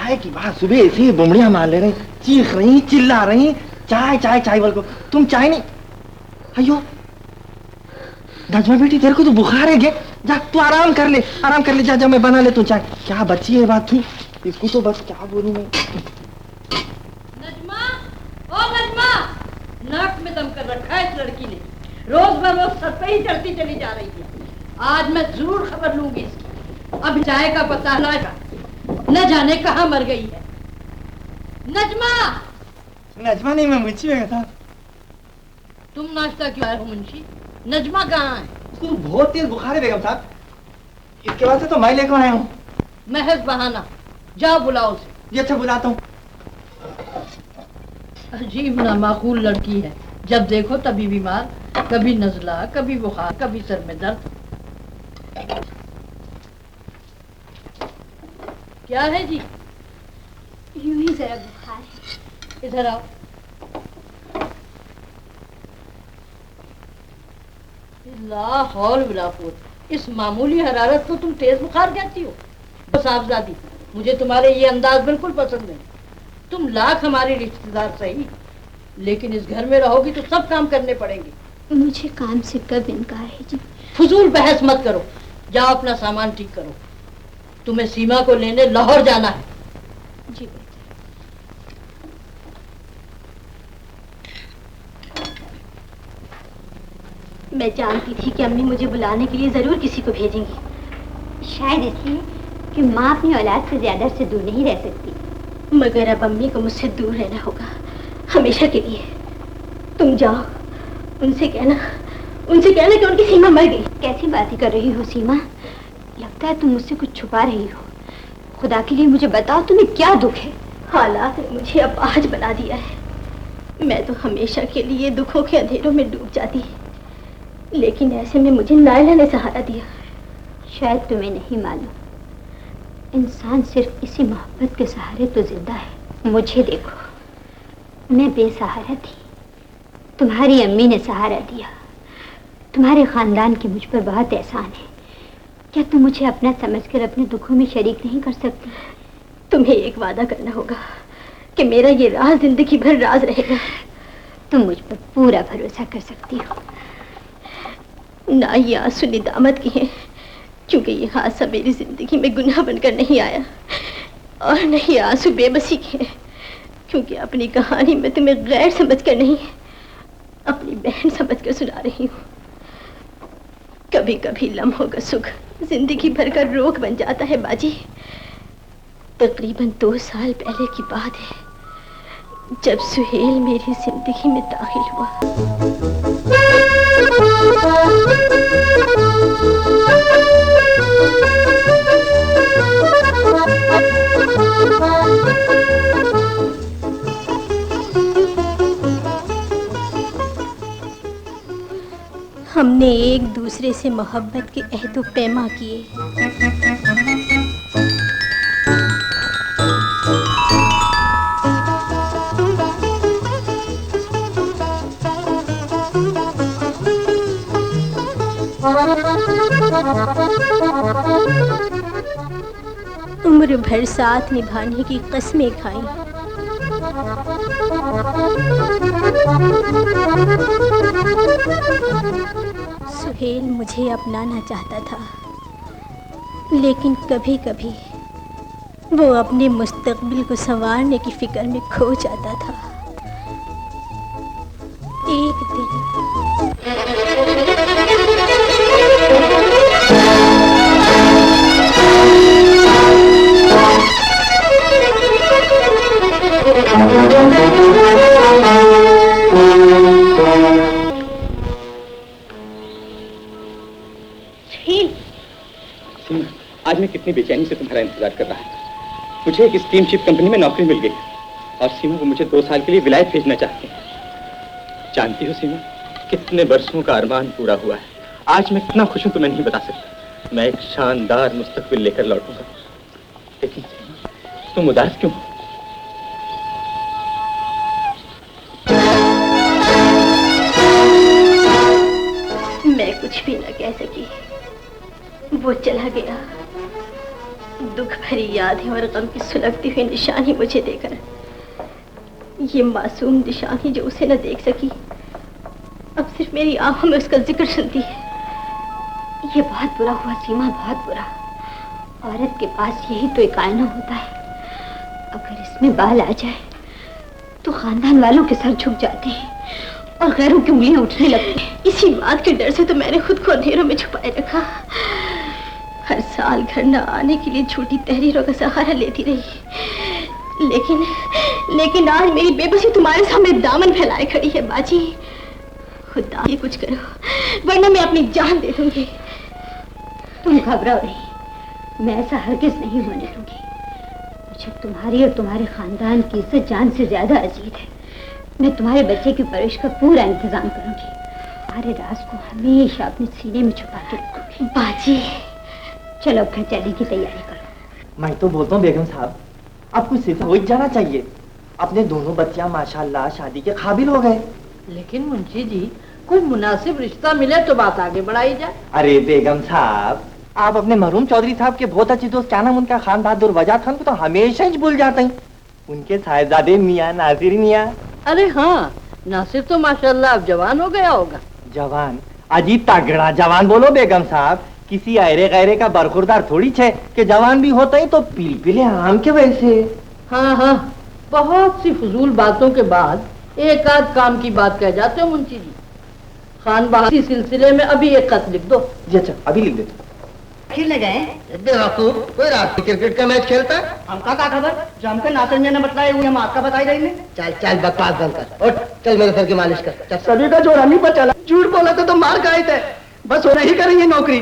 चाय की बात सुबह ऐसी बुमड़ियां मार ले रही, चीख रही, चिल्ला रही, चाय चाय चाय बोल को। तुम चाय नहीं। अयो नजमा बेटी, तेरे को तो बुखार है क्या? जा तू आराम कर ले, आराम कर ले, जा जा मैं बना ले तू चाय। क्या बच्ची है बात थी इसको, तो बस क्या बोलूं मैं। नजमा, ओ नजमा, नाक में दम कर रखा है इस लड़की ने, रोज बरोज सर पे ही चढ़ती चली जा रही है। आज मैं जरूर खबर लूंगी इसकी। अब चाय का पता न जाने कहाँ मर गई है। नजमा, नजमा नहीं, मैं मुंशी में था। तुम नाश्ता क्यों आए हो मुंशी? नजमा कहाँ है? उसको बहुत तेज बुखार है बेगम साहब, इसके बाद से तो मैं लेकर आया हूँ। महज बहाना, जाओ बुलाओ उसे। जी अच्छा, बुलाता हूँ। अजीब नामाकूल लड़की है, जब देखो तभी बीमार, कभी नजला, कभी बुखार, कभी सर में दर्द। क्या है जी? यूं ही जरा बुखार है। इधर आओ। ला हौल वला कुव्वत, इस मामूली हरारत को तुम तेज बुखार कहती हो? साहबजादी, मुझे तुम्हारे ये अंदाज बिल्कुल पसंद नहीं। तुम लाख हमारे रिश्तेदार सही, लेकिन इस घर में रहोगी तो सब काम करने पड़ेंगे। मुझे काम से कब इनकार है जी? फजूल बहस मत करो, जाओ अपना सामान ठीक करो। तुम्हें सीमा को लेने लाहौर जाना है। जी बेटा। मैं जानती थी कि अम्मी मुझे बुलाने के लिए जरूर किसी को भेजेंगी, शायद इसलिए कि माँ अपनी औलाद से ज्यादा से दूर नहीं रह सकती। मगर अब अम्मी को मुझसे दूर रहना होगा, हमेशा के लिए। तुम जाओ, उनसे कहना कि उनकी सीमा मर गई। कैसी बातें कर रही हो सीमा? लगता है तुम मुझसे कुछ छुपा रही हो। खुदा के लिए मुझे बताओ, तुम्हें क्या दुख है? हालात ने मुझे अपाहज बना दिया है। मैं तो हमेशा के लिए दुखों के अंधेरों में डूब जाती, लेकिन ऐसे में मुझे नायला ने सहारा दिया। शायद तुम्हें नहीं मालूम, इंसान सिर्फ इसी मोहब्बत के सहारे तो जिंदा है। मुझे देखो, मैं बेसहारा थी, तुम्हारी अम्मी ने सहारा दिया। तुम्हारे खानदान की मुझ पर बहुत एहसान है। क्या तुम मुझे अपना समझकर अपने दुखों में शरीक नहीं कर सकती? तुम्हें एक वादा करना होगा कि मेरा ये राज जिंदगी भर राज रहेगा। तुम मुझ पर पूरा भरोसा कर सकती हो। ना ये आंसू निदामत की हैं, क्योंकि ये हादसा मेरी जिंदगी में गुनाह बनकर नहीं आया, और न ही आंसू बेबसी के हैं, क्योंकि अपनी कहानी में तुम्हें गैर समझकर नहीं, अपनी बहन समझकर सुना रही हूँ। कभी कभी लम्हों का सुख जिंदगी भर का रोग बन जाता है बाजी। तकरीबन 2 साल पहले की बात है, जब सुहेल मेरी जिंदगी में दाखिल हुआ। हमने एक दूसरे से मोहब्बत के अहद व पैमा किए। उम्र भर साथ निभाने की कस्में खाई। सुहेल मुझे अपनाना चाहता था, लेकिन कभी कभी वो अपने मुस्तकबिल को संवारने की फिक्र में खो जाता था। एक दिन आज मैं कितनी बेचैनी से तुम्हारा इंतजार कर रहा था। मुझे एक स्टीमशिप कंपनी में नौकरी मिल गई और सीमा वो मुझे 2 साल के लिए विलायत भेजना चाहती है। जानती हो सीमा, कितने वर्षों का अरमान पूरा हुआ है। आज मैं कितना खुश हूं तुम्हें नहीं बता सकता। मैं एक शानदार मुस्तकबिल लेकर लौटूंगा। लेकिन सीमा, तुम उदास क्यों हो? मैं कुछ भी न कह सकी। वो चला गया दुख भरी यादें और गम की सुलगती हुई निशानी मुझे देकर, ये मासूम निशानी जो उसे न देख सकी, अब सिर्फ मेरी आंखों में उसका जिक्र सुनती है। ये बहुत बुरा हुआ सीमा, बहुत बुरा। औरत के पास यही तो एक आईना होता है, अगर इसमें बाल आ जाए तो खानदान वालों के सर झुक जाते हैं और गैरों की उंगलियां उठने लगती हैं। इसी बात के डर से तो मैंने खुद को अंधेरों में छुपाए रखा। हर साल घर न आने के लिए झूठी तहरीरों का सहारा लेती रही, लेकिन आज मेरी बेबसी तुम्हारे सामने दामन फैलाए खड़ी है। बाजी, खुदा ये कुछ करो, वरना मैं अपनी जान दे दूंगी। तुम घबराओ नहीं, मैं ऐसा हरगिज नहीं होने दूंगी। मुझे तुम्हारी और तुम्हारे खानदान की इज्जत जान से ज्यादा अजीज है। मैं तुम्हारे बच्चे की परवरिश का पूरा इंतजाम करूंगी, तुम्हारे राज को हमेशा अपने सीने में छुपा के रखूंगी। बाजी, चलो घर चलने की तैयारी करो। मैं तो बोलता हूँ बेगम साहब, अब कुछ सिर्फ हो ही जाना चाहिए। अपने दोनों बच्चियां माशाल्लाह शादी के काबिल हो गए। लेकिन मुंशी जी, कोई मुनासिब रिश्ता मिले तो बात आगे बढ़ाई जाए। अरे बेगम साहब, आप अपने मरहूम चौधरी साहब के बहुत अच्छे दोस्त, क्या नाम उनका, खान बहादुर वजह खान को तो हमेशा ही भूल जाते हैं। उनके साहिबजादे मियाँ नासिर मियाँ। अरे हाँ, नासिर तो माशाल्लाह अब जवान हो गया होगा। जवान? अजी तगड़ा जवान बोलो बेगम साहब, किसी अरे गैरे का बरखुरदार थोड़ी छे कि जवान भी होता ही तो पिलपिले आम के वैसे। हाँ हाँ, बहुत सी फजूल बातों के बाद एक आध काम की बात कह जाते हो मुंशी जी। खान बहादुर सिलसिले में अभी एक खत लिख दो। जी अच्छा, अभी लिख देते। खेलने गए बेवकूफ, कोई रात में क्रिकेट का मैच खेलता है? हमका क्या खबर, जो हमके नाचन ने बतलाए हुए हम आपका बताई रही। चल चल बकवास बंद कर, उठ चल मेरे सर की मालिश कर। चल। सभी का जोर हमी पर चला, झूठ बोला तो मार खाए थे, बस हो नहीं करेंगे नौकरी।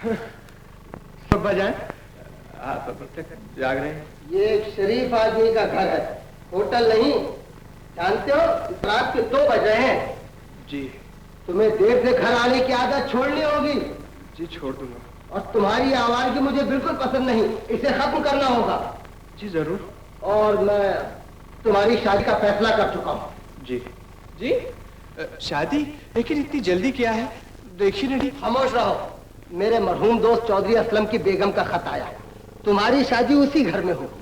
सब बजाएं? जाग रहे हैं। ये एक शरीफ आदमी का घर है, होटल नहीं। जानते हो रात के 2 बज रहे हैं। जी। तुम्हें देर से घर आने की आदत छोड़नी होगी। जी छोड़ दूंगा। और तुम्हारी आवाज़ मुझे बिल्कुल पसंद नहीं, इसे खत्म करना होगा। जी जरूर। और मैं तुम्हारी शादी का फैसला कर चुका हूँ। जी जी शादी? लेकिन इतनी जल्दी क्या है? देखिए डैडी। खामोश रहो। मेरे मरहूम दोस्त चौधरी असलम की बेगम का खत आया, तुम्हारी शादी उसी घर में होगी।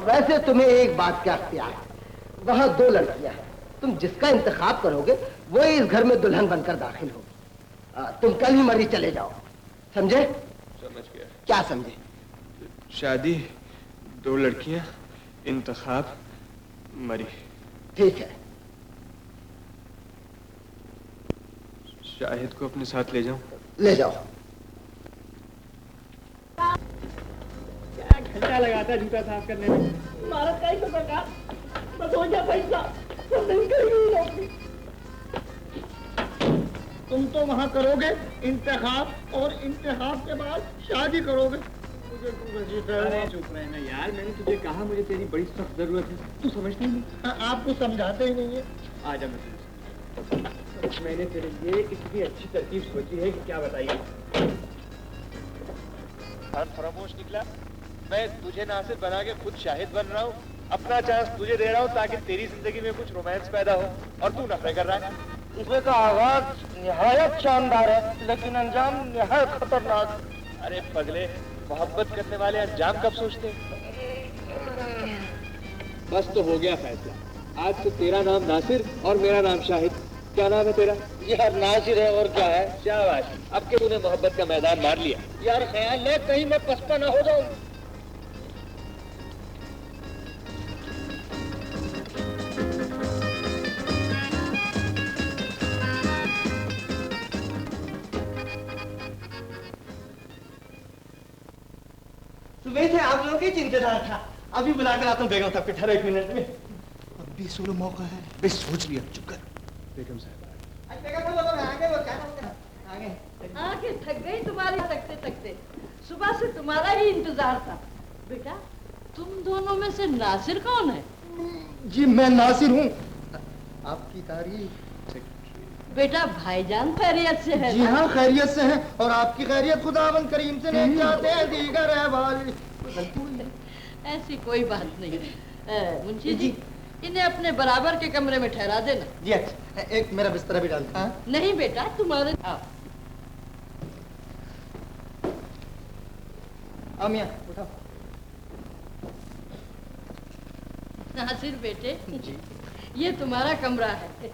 वैसे तुम्हें एक बात का अख्तियार है, वहाँ 2 लड़कियां हैं, तुम जिसका इंतखाब करोगे वो इस घर में दुल्हन बनकर दाखिल होगी। तुम कल ही मरी चले जाओ, समझे? समझ गया। क्या समझे? शादी, 2 लड़कियां, इंतखाब, मरी। ठीक है। शाहिद को अपने साथ ले जाऊं? ले जाओ। क्या घंटा लगाता है जूता साफ करने में? भारत का ही तो सरकार, बस हो गया फैसला, तो नहीं करेगी नौकरी। तुम तो वहाँ करोगे इंतखाब, और इंतखाब के बाद शादी करोगे। मुझे चुप रहे ना यार, मैंने तुझे कहा मुझे तेरी बड़ी सख्त जरूरत है, तू समझता ही नहीं। आपको समझाते ही नहीं है। आजा मैं मैंने तेरे लिए इतनी अच्छी तरकीब सोची है कि क्या बताइए। फरामोश निकला। मैं तुझे नासिर बना के खुद शाहिद बन रहा हूँ, अपना चांस तुझे दे रहा हूँ ताकि तेरी जिंदगी में कुछ रोमांस पैदा हो, और तू नफरे कर रहा है। इसमें का आगाज निहायत शानदार है, लेकिन अंजाम निहायत खतरनाक। अरे पगले, मोहब्बत करने वाले अंजाम कब सोचते? बस तो हो गया फैसला। आज से तेरा नाम नासिर और मेरा नाम शाहिद। क्या नाम है तेरा? यार नासिर है, और क्या है? शाबाश, अब के तूने मोहब्बत का मैदान मार लिया। यार ख्याल है कहीं मैं पछता ना हो जाऊं। सुबह से आप लोगों की इंतजार था, अभी बुलाकर आता हूँ बेगम साहब के। ठहरो 1 मिनट में। अब भी सोलो मौका है। बे सोच लिया, चुप कर। बेगम साहब आगे थक गई तुम्हारी थकते थकते, सुबह से तुम्हारा ही इंतजार था। बेटा, तुम दोनों में से नासिर कौन है? जी मैं नासिर हूँ। आपकी तारीफ। बेटा भाईजान खैरियत से है? जी हाँ खैरियत से हैं, और आपकी खैरियत खुदावंद करीम से नहीं चाहते हैं, दीगर है वाली। ऐसी कोई बात नहीं। मुंशी जी, इन्हें अपने बराबर के कमरे में ठहरा देना। जी अच्छा, एक मेरा बिस्तरा भी डाल दो। हाँ? नहीं बेटा, तुम्हारे मियां उठाओ। नासिर बेटे, ये तुम्हारा कमरा है।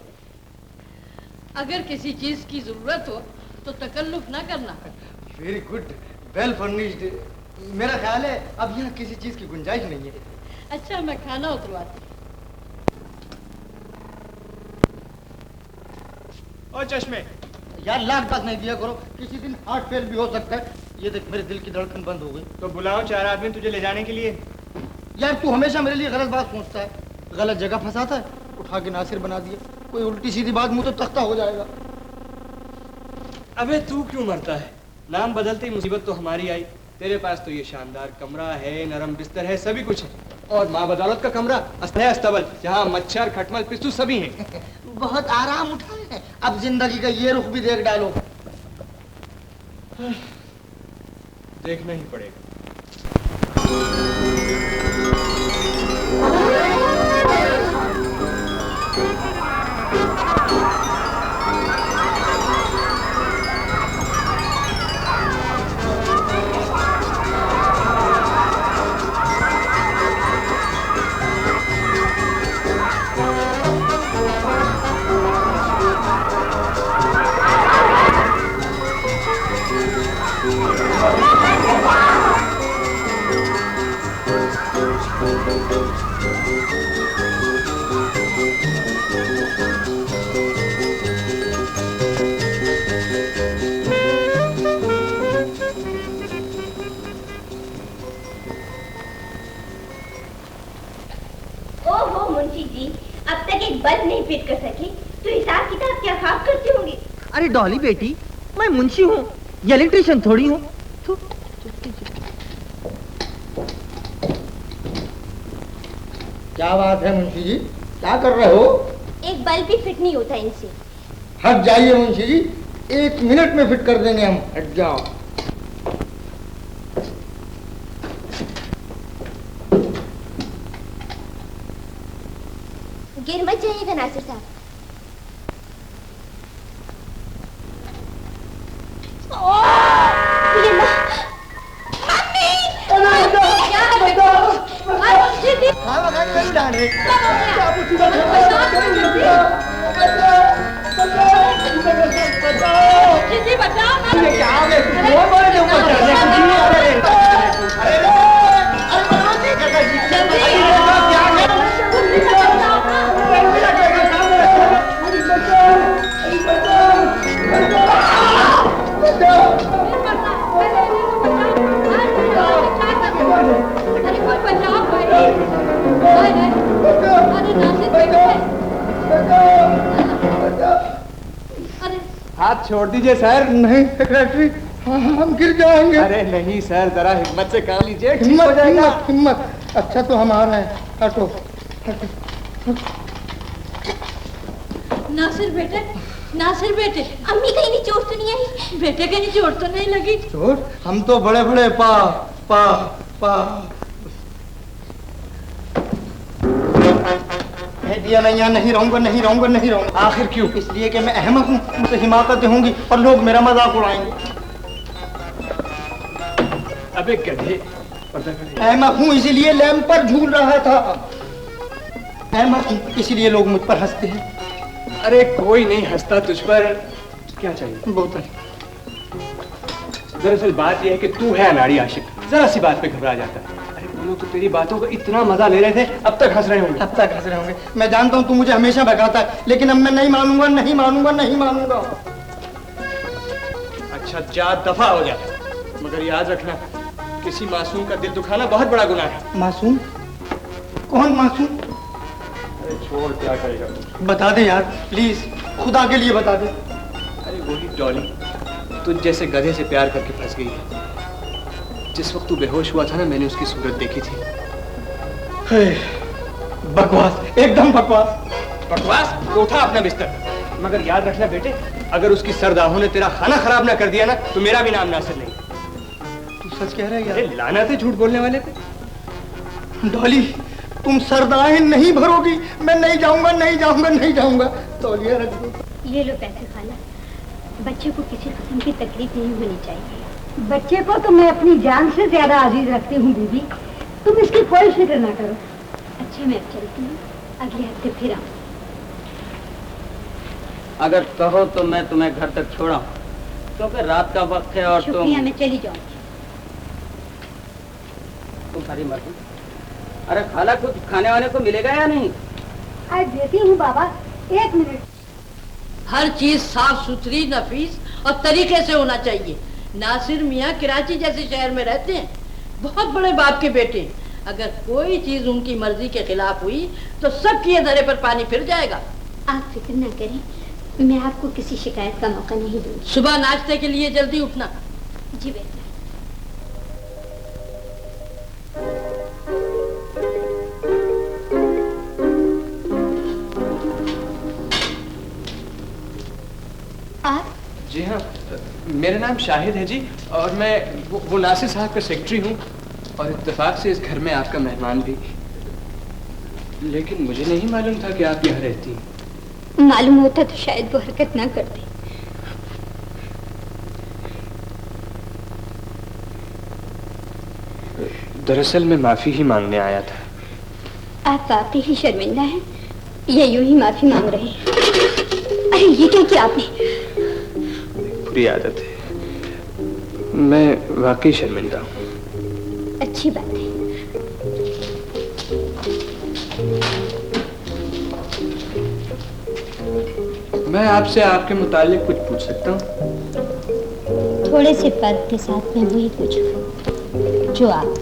अगर किसी चीज की जरूरत हो तो तकल्लुफ ना करना। Very good, well furnished. मेरा ख्याल है अब यहाँ किसी चीज की गुंजाइश नहीं है। अच्छा, मैं खाना उतरवाती। और चश्मे यार लाख बात नहीं दिया करो, किसी दिन हार्ट फेल भी हो सकता है। ये देख मेरे दिल की धड़कन बंद हो गई। तो बुलाओ 4 आदमी तुझे ले जाने के लिए। यार तू हमेशा मेरे लिए गलत बात सोचता है, गलत जगह फंसाता है। उठा के नासिर बना दिया, कोई उल्टी सीधी बात मुंह तो तख्ता हो जाएगा। अबे तू क्यों मरता है? नाम बदलते ही मुसीबत तो हमारी आई। तेरे पास तो ये शानदार कमरा है, नरम बिस्तर है, सभी कुछ है। और माँ बदौलत का कमरा अस्तबल, जहाँ मच्छर खटमल पिस्तू सभी हैं। बहुत आराम उठाए हैं, अब जिंदगी का ये रुख भी देख डालो। देखना ही पड़ेगा। बल्ब नहीं फिट कर सके तो हिसाब किताब क्या खाब करती होंगी। अरे डॉली बेटी, मैं मुंशी हूँ, ये इलेक्ट्रिशियन थोड़ी हूँ। क्या बात है मुंशी जी, क्या कर रहे हो? एक बल्ब भी फिट नहीं होता इनसे। हट जाइए मुंशी जी, 1 मिनट में फिट कर देंगे हम। हट जाओ। है नासिर साहब। हाथ छोड़ दीजिए सर। नहीं सेक्रेटरी, हम गिर जाएंगे। अरे नहीं सर, जरा हिम्मत से काम लीजिए, ठीक हिम्मत हो जाएगा। हिम्मत हिम्मत। अच्छा तो हम आ रहे हैं, हटो हटो। नासिर बेटे, नासिर बेटे, अम्मी कहीं नहीं चोट तो नहीं आई? बेटे कहीं चोट तो नहीं लगी? चोट? हम तो बड़े बड़े पा पा पा दिया। मैं यहाँ नहीं रहूंगा, नहीं रहूंगा, नहीं रहूंगा। आखिर क्यों? इसलिए कि मैं अहमक हूँ, मुझसे हिमाकतें होंगी और लोग मेरा मजाक उड़ाएंगे। अबे गधे, पर्दा कर। अहमक हूँ इसीलिए लैंप पर झूल रहा था। अहमक हूँ इसीलिए लोग मुझ पर हंसते हैं। अरे कोई नहीं हंसता तुझ पर। क्या चाहिए? बोतल। दरअसल बात यह है कि तू है अनाड़ी आशिक, जरा सी बात पे घबरा जाता है। अरे वो लोग तो तेरी बातों का इतना मजा ले रहे थे, अब तक हंस रहे होंगे। अब तक हंस रहे होंगे। मैं जानता हूँ तू मुझे हमेशा भगाता है, लेकिन अब मैं नहीं मानूंगा, नहीं मानूंगा, नहीं मानूंगा। अच्छा जा, दफा हो जा, मगर याद रखना किसी मासूम का दिल दुखाना बहुत बड़ा गुनाह है। मासूम? कौन मासूम? अरे छोड़, क्या करेगा तू? बता दे यार प्लीज, खुदा के लिए बता दे। अरे वही डॉली, तुझ जैसे गधे से प्यार करके फंस गई है। जिस वक्त तू बेहोश हुआ था ना, मैंने उसकी सूरत देखी थी। बकवास, एकदम बकवास। बकवास? तो उठा अपना बिस्तर। मगर याद रखना बेटे, अगर उसकी सरदाहों ने तेरा खाना खराब ना कर दिया ना, तो मेरा भी नाम नासिर नहीं। तू सच कह रहा है यार? अरे लानत है झूठ बोलने वाले पे। डॉली, तुम सरदाहें नहीं भरोगी, मैं नहीं जाऊंगा, नहीं जाऊंगा, नहीं जाऊंगा। तौलिया रख दो। ये लो पैसे खाला। बच्चे को किसी किस्म की तकलीफ नहीं होनी चाहिए। बच्चे को तो मैं अपनी जान से ज्यादा अजीज रखती हूँ बीबी, तुम इसकी कोई फिक्र ना करो। अच्छा मैं अब चलती हूँ, अगले हफ्ते फिर आऊँ। अगर कहो तो मैं तुम्हें घर तक छोड़ा, क्योंकि रात का वक्त है और शुक्रिया, मैं चली जाऊंगी। तुम्हारी मर्जी। अरे खाला, कुछ खाने वाने को मिलेगा या नहीं? आज देती हूँ बाबा, 1 मिनट। हर चीज साफ सुथरी, नफीस और तरीके से होना चाहिए। नासिर मियाँ कराची जैसे शहर में रहते हैं, बहुत बड़े बाप के बेटे। अगर कोई चीज उनकी मर्जी के खिलाफ हुई तो सब किए धरे पर पानी फिर जाएगा। आप फिक्र ना करें, मैं आपको किसी शिकायत का मौका नहीं दूंगी। सुबह नाश्ते के लिए जल्दी उठना। जी बेटा। आप? जी हाँ, मेरा नाम शाहिद है जी, और मैं वो नासिर साहब का सेक्रेटरी हूँ, और इत्तेफाक से इस घर में आपका मेहमान भी। लेकिन मुझे नहीं मालूम था कि आप यहाँ रहती हैं। मालूम होता तो शायद वो हरकत ना करते। दरअसल मैं माफी ही मांगने आया था। आप वाकई ही शर्मिंदा हैं या यूं ही माफी मांग रहे हैं? अरे ये क्या किया आपने? बुरी आदत है, मैं वाकई शर्मिंदा हूँ। अच्छी बात है। मैं आपसे आपके मुतालिक कुछ पूछ सकता हूँ? थोड़े से फर्क के साथ मैं वही पूछूं जो आप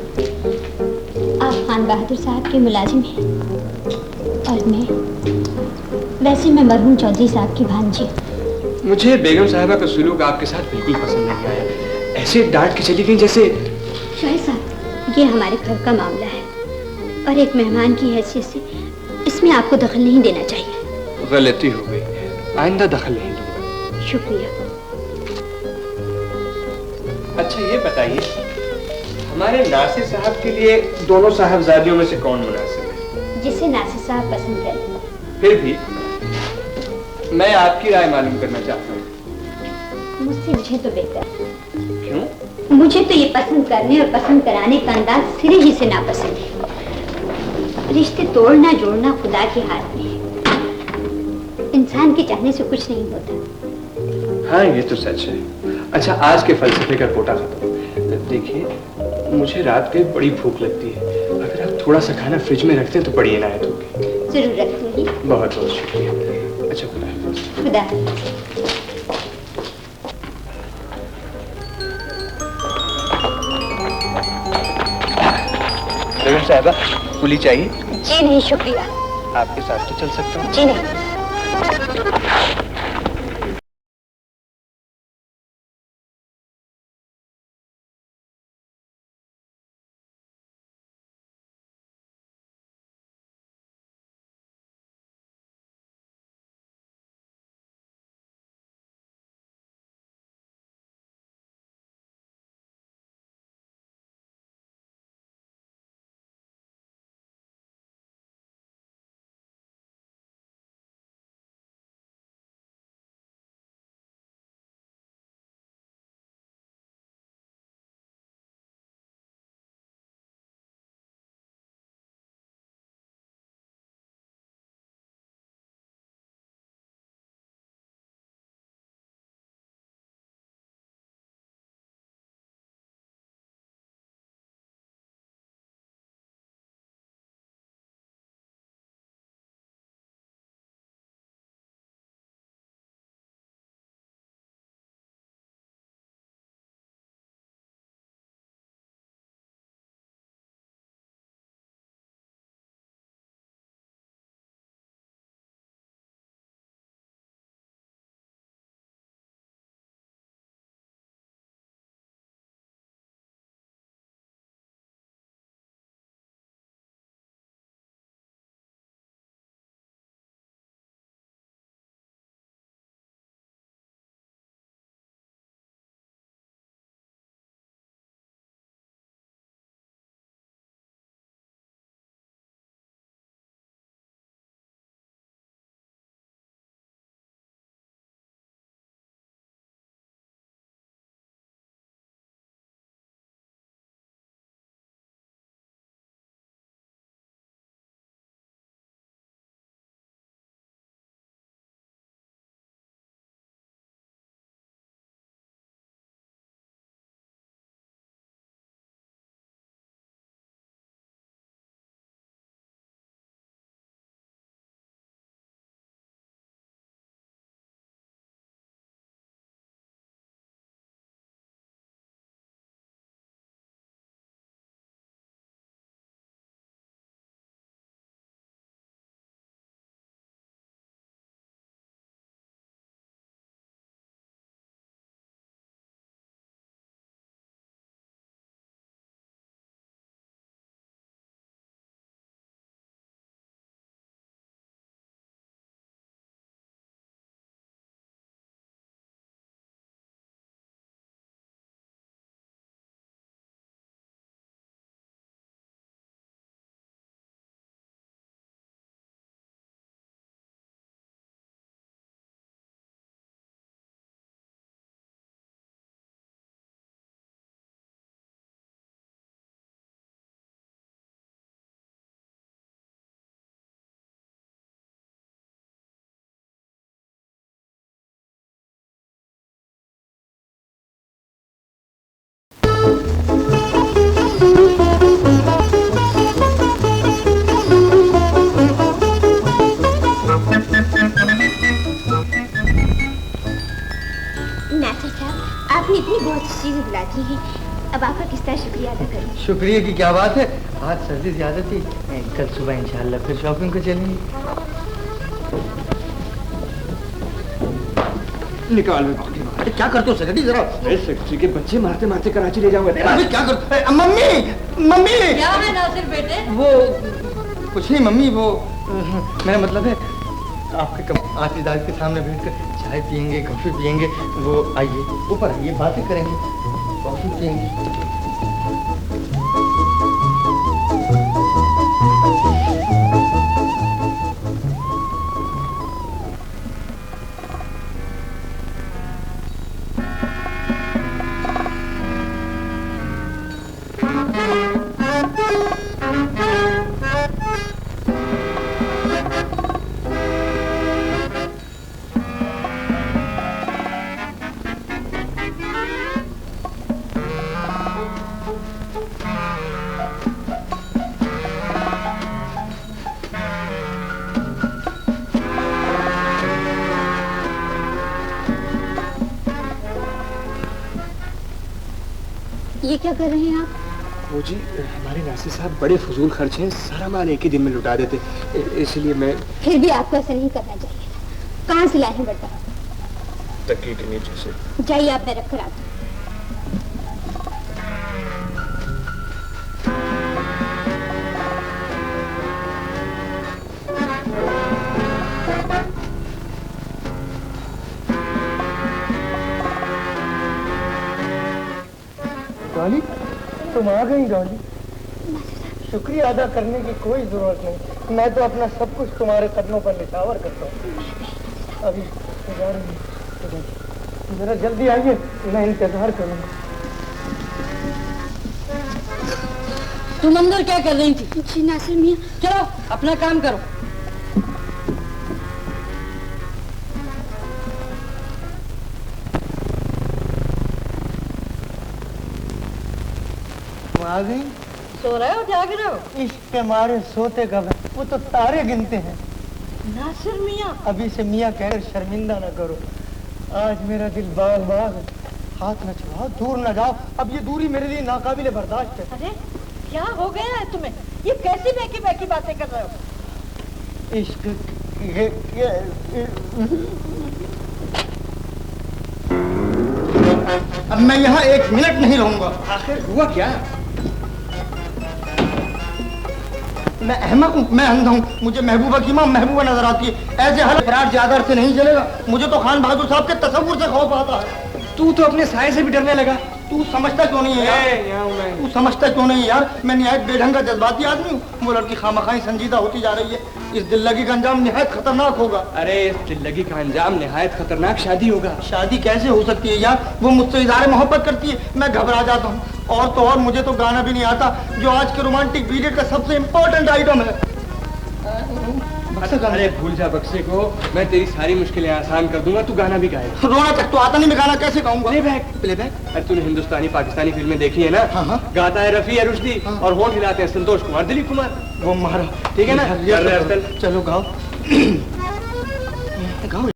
खान बहादुर साहब के मुलाजिम हैं, और वैसे मैं मरहूम चौधरी साहब की भांजी। मुझे बेगम साहिबा का सुलूक आपके साथ बिल्कुल पसंद नहीं आया। ऐसे डांट के चली गई जैसे। शाहिद साहब, ये हमारे घर का मामला है और एक मेहमान की हैसियत से इसमें आपको दखल नहीं देना चाहिए। गलती हो गई, आइंदा दखल नहीं दूंगा। शुक्रिया। अच्छा ये बताइए, हमारे नासिर साहब के लिए दोनों साहबजादियों में से कौन मुनासिब है? जिसे नासिर साहब पसंद करें। फिर भी मैं आपकी राय मालूम करना चाहता हूँ। मुझे तो बेहतर। क्यों? मुझे तो ये पसंद करने और पसंद कराने का अंदाज सिरे ही से नापसंद है। रिश्ते तोड़ना जोड़ना खुदा के हाथ में है। इंसान के चाहने से कुछ नहीं होता। हाँ, ये तो सच है। अच्छा, आज के फलसफे का कोटा खत्म। देखिए, मुझे रात को बड़ी भूख लगती है। अगर आप थोड़ा सा खाना फ्रिज में रखते हैं तो बड़ी इनायत होगी। जरूर रखूंगी। बहुत बहुत शुक्रिया। अच्छा, खुदा हाफिज़। खुदा। बेगम साहिबा, कुली चाहिए? जी नहीं, शुक्रिया। आपके साथ तो चल सकता हूँ? जी नहीं। बुलाती हैं। अब आपका किस तरह शुक्रिया अदा करूं? शुक्रिया की क्या बात है, आज सर्दी ज्यादा थी, कल सुबह इंशाल्लाह फिर शॉपिंग को चलेंगे। निकाल में भागी। अरे क्या करते हो सेक्रेटरी, जरा सेक्रेटरी के बच्चे मारते मारते कराची ले जाऊंगा। अरे क्या कर, मम्मी मम्मी क्या है नासिर बेटे? वो कुछ नहीं मम्मी, वो मेरा मतलब है आपके आतिदार के सामने बैठकर चाय पियेंगे, कॉफी पियेंगे, वो आइए ऊपर आइए, बातें करेंगे, कॉफी पियेंगे। ये क्या कर रहे हैं आप? वो जी हमारे नासिर साहब बड़े फजूल खर्च हैं, सारा माल एक ही दिन में लुटा देते, इसलिए मैं। फिर भी आपको ऐसा नहीं करना चाहिए। कहाँ से लाए हैं बेटा? तकिए के नीचे से। जाइए, आप मैं रख कर आती हूँ। डॉली, तुम आ गई डॉली। शुक्रिया अदा करने की कोई जरूरत नहीं, मैं तो अपना सब कुछ तुम्हारे कदमों पर निछावर करता हूँ। अभी जरा जल्दी आइए, मैं इंतजार करूंगा। तुम अंदर क्या कर रही थी? जी नासिर मियाँ। चलो अपना काम करो। आ गई? सो रहे हो, जाग रहे हो? इश्क के मारे सोते कब है? वो तो तारे गिनते हैं। नासिर मियाँ। अभी से मियाँ कहकर शर्मिंदा न करो। आज मेरा दिल बाग बाग है। हाथ न छुड़ाओ, दूर न जाओ। अब ये दूरी मेरे लिए नाकाबिले बर्दाश्त है। अरे क्या हो गया है तुम्हें? ये कैसी बेकी बेकी बातें कर रहे हो? इश्क अब मैं यहाँ 1 मिनट नहीं रहूंगा। आखिर हुआ क्या? मैं अहमक हूँ, मैं अंधा हूँ, मुझे महबूबा की माँ महबूबा नजर आती है। ऐसे हाल फरार ज्यादा से नहीं चलेगा। मुझे तो खान बहादुर साहब के तस्वुर से खौफ आता है। तू तो अपने साए से भी डरने लगा। तू समझता क्यों नहीं है यार? तू समझता क्यों नहीं है यार? मैं निहायत बेढंग का जज्बाती आदमी हूँ। वो लड़की खामखाई संजीदा होती जा रही है। इस दिल्लगी का अंजाम निहायत खतरनाक होगा। अरे इस दिल्लगी का अंजाम निहायत खतरनाक शादी होगा। शादी कैसे हो सकती है यार? वो मुझसे इज़हार मोहब्बत करती है, मैं घबरा जाता हूँ। और तो और मुझे तो गाना भी नहीं आता, जो आज के रोमांटिक पीरियड का सबसे इम्पोर्टेंट आइटम है। अरे भूल जा बक्से को, मैं तेरी सारी मुश्किलें आसान कर दूंगा, तू गाना भी गाएगा। रोना तक तो आता नहीं, मैं गाना कैसे गाऊंगा? प्लेबैक। अरे तूने हिंदुस्तानी पाकिस्तानी फिल्में देखी है ना? हाँ। गाता है रफी रुश्दी और होंठ हिलाते हैं संतोष कुमार, दिलीप कुमार। वो मारा, ठीक है ना? चलो गाओ। गाओ।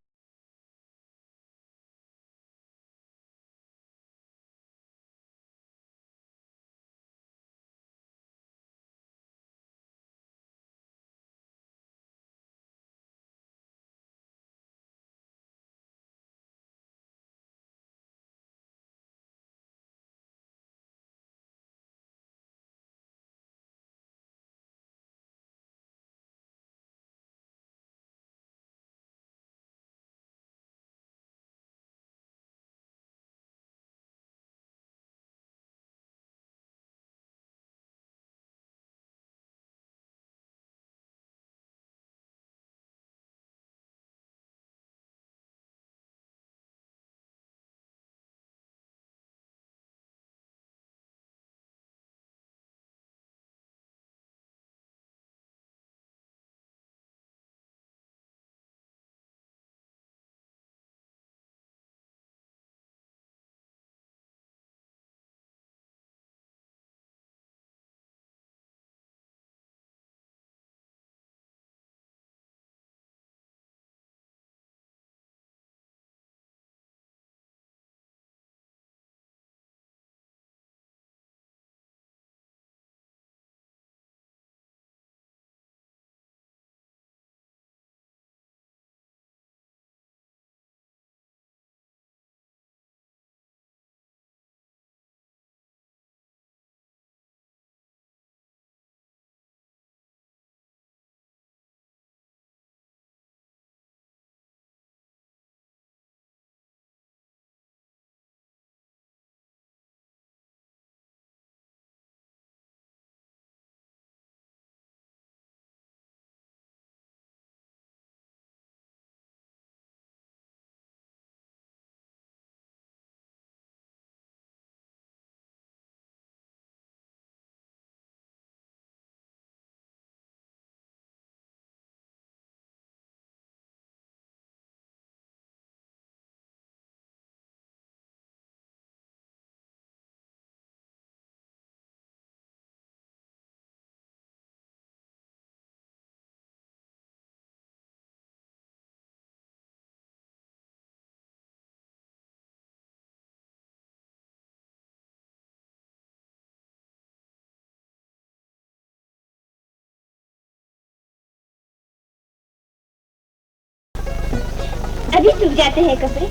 अभी सूख जाते हैं कपड़े,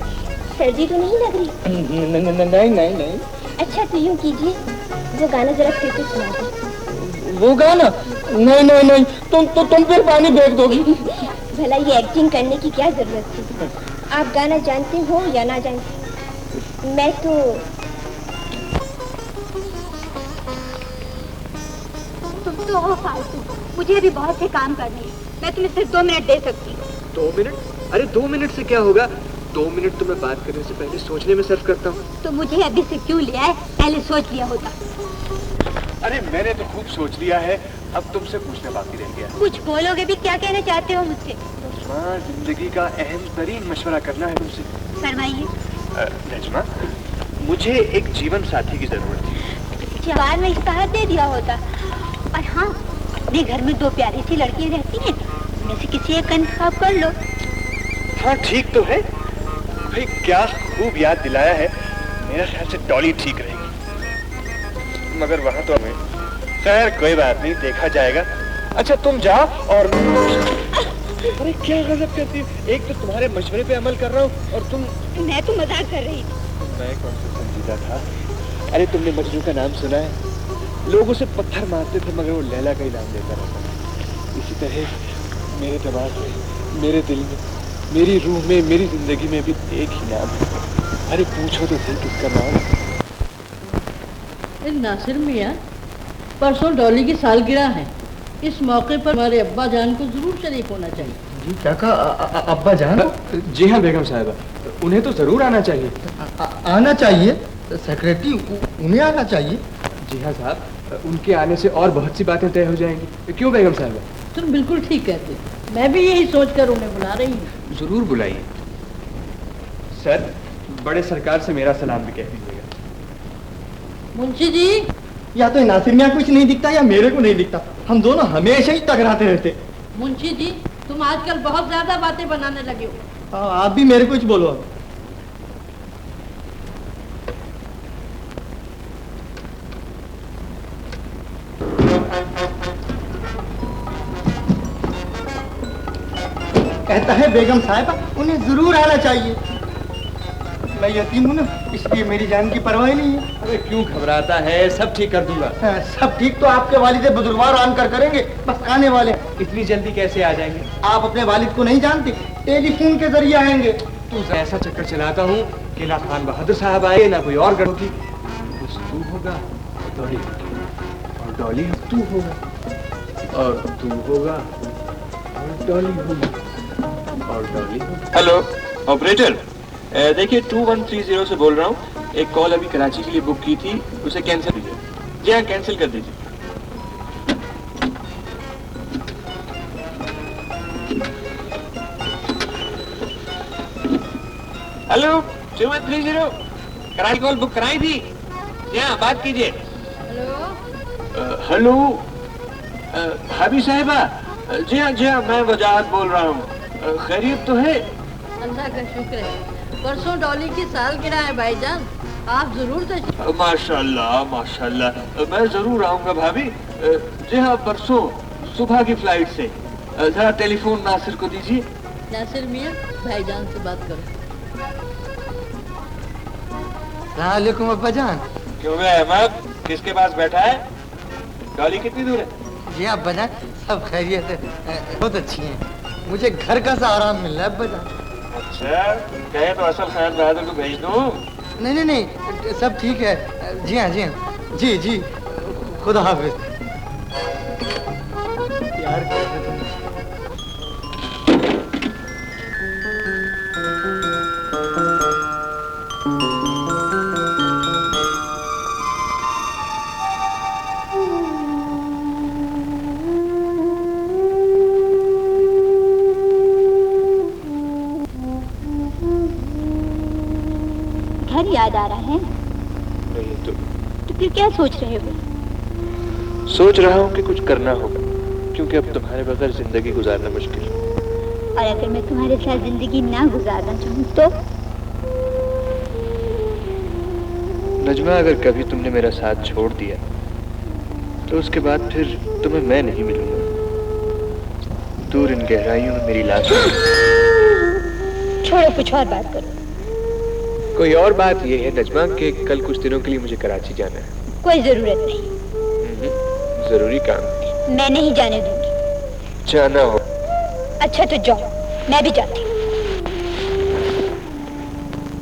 सर्दी तो नहीं लग रही? नहीं नहीं नहीं। अच्छा तो यूँ कीजिए, वो गाना जरा फिर से सुना दे। वो गाना? नहीं नहीं नहीं, तुम फिर पानी फेंक दोगी। भला ये एक्टिंग करने की क्या जरूरत थी? आप गाना जानते हो या ना जानते? मैं तो तुम तो हो फालतू, मुझे अभी बहुत से काम करने हैं। मैं तुम्हें सिर्फ 2 मिनट दे सकती हूँ। 2 मिनट? अरे 2 मिनट से क्या होगा? 2 मिनट तो मैं बात करने से पहले सोचने में सर्व करता हूँ। तो मुझे अभी से क्यों लिया है? पहले सोच लिया होता। अरे मैंने तो खूब सोच लिया है, अब तुमसे पूछना बाकी रह गया। कुछ बोलोगे भी? क्या कहना चाहते हो मुझसे? नजमा, जिंदगी का अहम तरीन मशवरा करना है तुमसे। फरमाइए। नजमा, मुझे एक जीवन साथी की जरूरत है। जवान में इस्ताहर दे दिया होता। और हाँ, अपने घर में 2 प्यारी सी लड़कियां रहती हैं, उनमें से किसी एक का इंतखाब कर लो। हाँ ठीक तो है भाई, क्या खूब याद दिलाया है। मेरा ख्याल से डॉली ठीक रहेगी, मगर वहाँ तो हमें। खैर कोई बात नहीं, देखा जाएगा। अच्छा तुम जाओ और अरे क्या गजब करती हो, एक तो तुम्हारे मशवरे पे अमल कर रहा हूँ और तुम। मैं तो मजाक कर रही थी। मैं कौन सा संजीदा था। अरे तुमने मजनू का नाम सुना है? लोग उसे पत्थर मारते थे मगर वो लैला का ही नाम लेता रहता। इसी तरह मेरे दिमाग में, मेरे दिल में, मेरी रूह में, मेरी जिंदगी में भी एक ही नाम है। अरे पूछो तो सही किसका नाम है। नासिर मियाँ, परसों डॉली की सालगिरह है। इस मौके पर हमारे अब्बा जान को जरूर शरीक होना चाहिए। जी क्या कहा? अब्बा जान? जी हाँ बेगम साहिबा, उन्हें तो जरूर आना चाहिए। आना चाहिए? सेक्रेटरी उन्हें आना चाहिए? जी हाँ साहब, उनके आने से और बहुत सी बातें तय हो जाएंगी। क्यों बेगम साहिबा? तुम बिल्कुल ठीक कहते हो। मैं भी यही सोचकर उन्हें बुला रही हूँ। जरूर बुलाइए। सर, बड़े सरकार से मेरा सलाम भी कह दीजिएगा। मुंशी जी, या तो नासिर मियाँ कुछ नहीं दिखता या मेरे को नहीं दिखता, हम दोनों हमेशा ही टकराते रहते। मुंशी जी, तुम आजकल बहुत ज्यादा बातें बनाने लगे हो। आप भी मेरे कुछ बोलो। अब कहता है बेगम साहिबा उन्हें जरूर आना चाहिए। मैं यतीम हूँ ना, इसलिए मेरी जान की परवाह नहीं है। अरे क्यों घबराता है, सब ठीक कर दूंगा। सब ठीक तो आपके वालिद बुजुर्गवार आकर करेंगे, बस आने वाले। इतनी जल्दी कैसे आ जाएंगे? आप अपने वालिद को नहीं जानते, टेलीफोन के जरिए आएंगे। तो ऐसा चक्कर चलाता हूँ कि ना खान बहादुर साहब आए ना कोई और गढ़ की। कुछ तू होगा डॉली, और डॉली तू होगा, और तू होगा और डॉली होगी, और डॉली होगी। हेलो ऑपरेटर, देखिए 2130 से बोल रहा हूँ। एक कॉल अभी कराची के लिए बुक की थी, उसे कैंसिल कीजिए। जी हाँ, कैंसिल कर दीजिए। हेलो 2130, कराची कॉल बुक कराई थी। जी हाँ, बात कीजिए। हेलो हाबी साहिबा। जी हाँ, मैं वजाहत बोल रहा हूँ। खैरियत तो है? अल्लाह का शुक्र है। परसों डॉली की सालगिरह है भाईजान, आप जरूर तशरीफ। माशाल्लाह माशाल्लाह, मैं जरूर आऊंगा भाभी। जी हाँ, परसों सुबह की फ्लाइट से। जरा टेलीफोन नासिर को दीजिए। नासिर मियाँ, भाईजान से बात करो। सलामुअलैकुम अब्बा जान। क्यों है अहमद, किसके पास बैठा है? डॉली कितनी दूर है? जी अब्बा जान, सब खैरियत है, बहुत अच्छी हैं। मुझे घर का सा आराम मिल रहा है अब्बा जान। अच्छा, कहे तो असल खान बहादुर को भेज दूं? नहीं नहीं नहीं, सब ठीक है। जी हाँ जी हाँ, जी जी, खुदा हाफिज। यार घर याद आ रहा है? नहीं तो फिर क्या सोच रहे हो? सोच रहा हूँ कि कुछ करना होगा, क्योंकि अब तुम्हारे बगैर जिंदगी गुजारना मुश्किल है। और अगर मैं तुम्हारे साथ जिंदगी ना गुजारना चाहूँ तो? नजमा, अगर कभी तुमने मेरा साथ छोड़ दिया तो उसके बाद फिर तुम्हें मैं नहीं मिलूंगा। दूर इन गहराइयों में मेरी लाश। छोड़ो, कुछ और बात करो। कोई और बात यह है नजमा कि कल कुछ दिनों के लिए मुझे कराची जाना है। कोई जरूरत नहीं। जरूरी काम मैं नहीं जाने दूंगी। जाना हो। अच्छा तो जाओ, मैं भी जाती हूँ।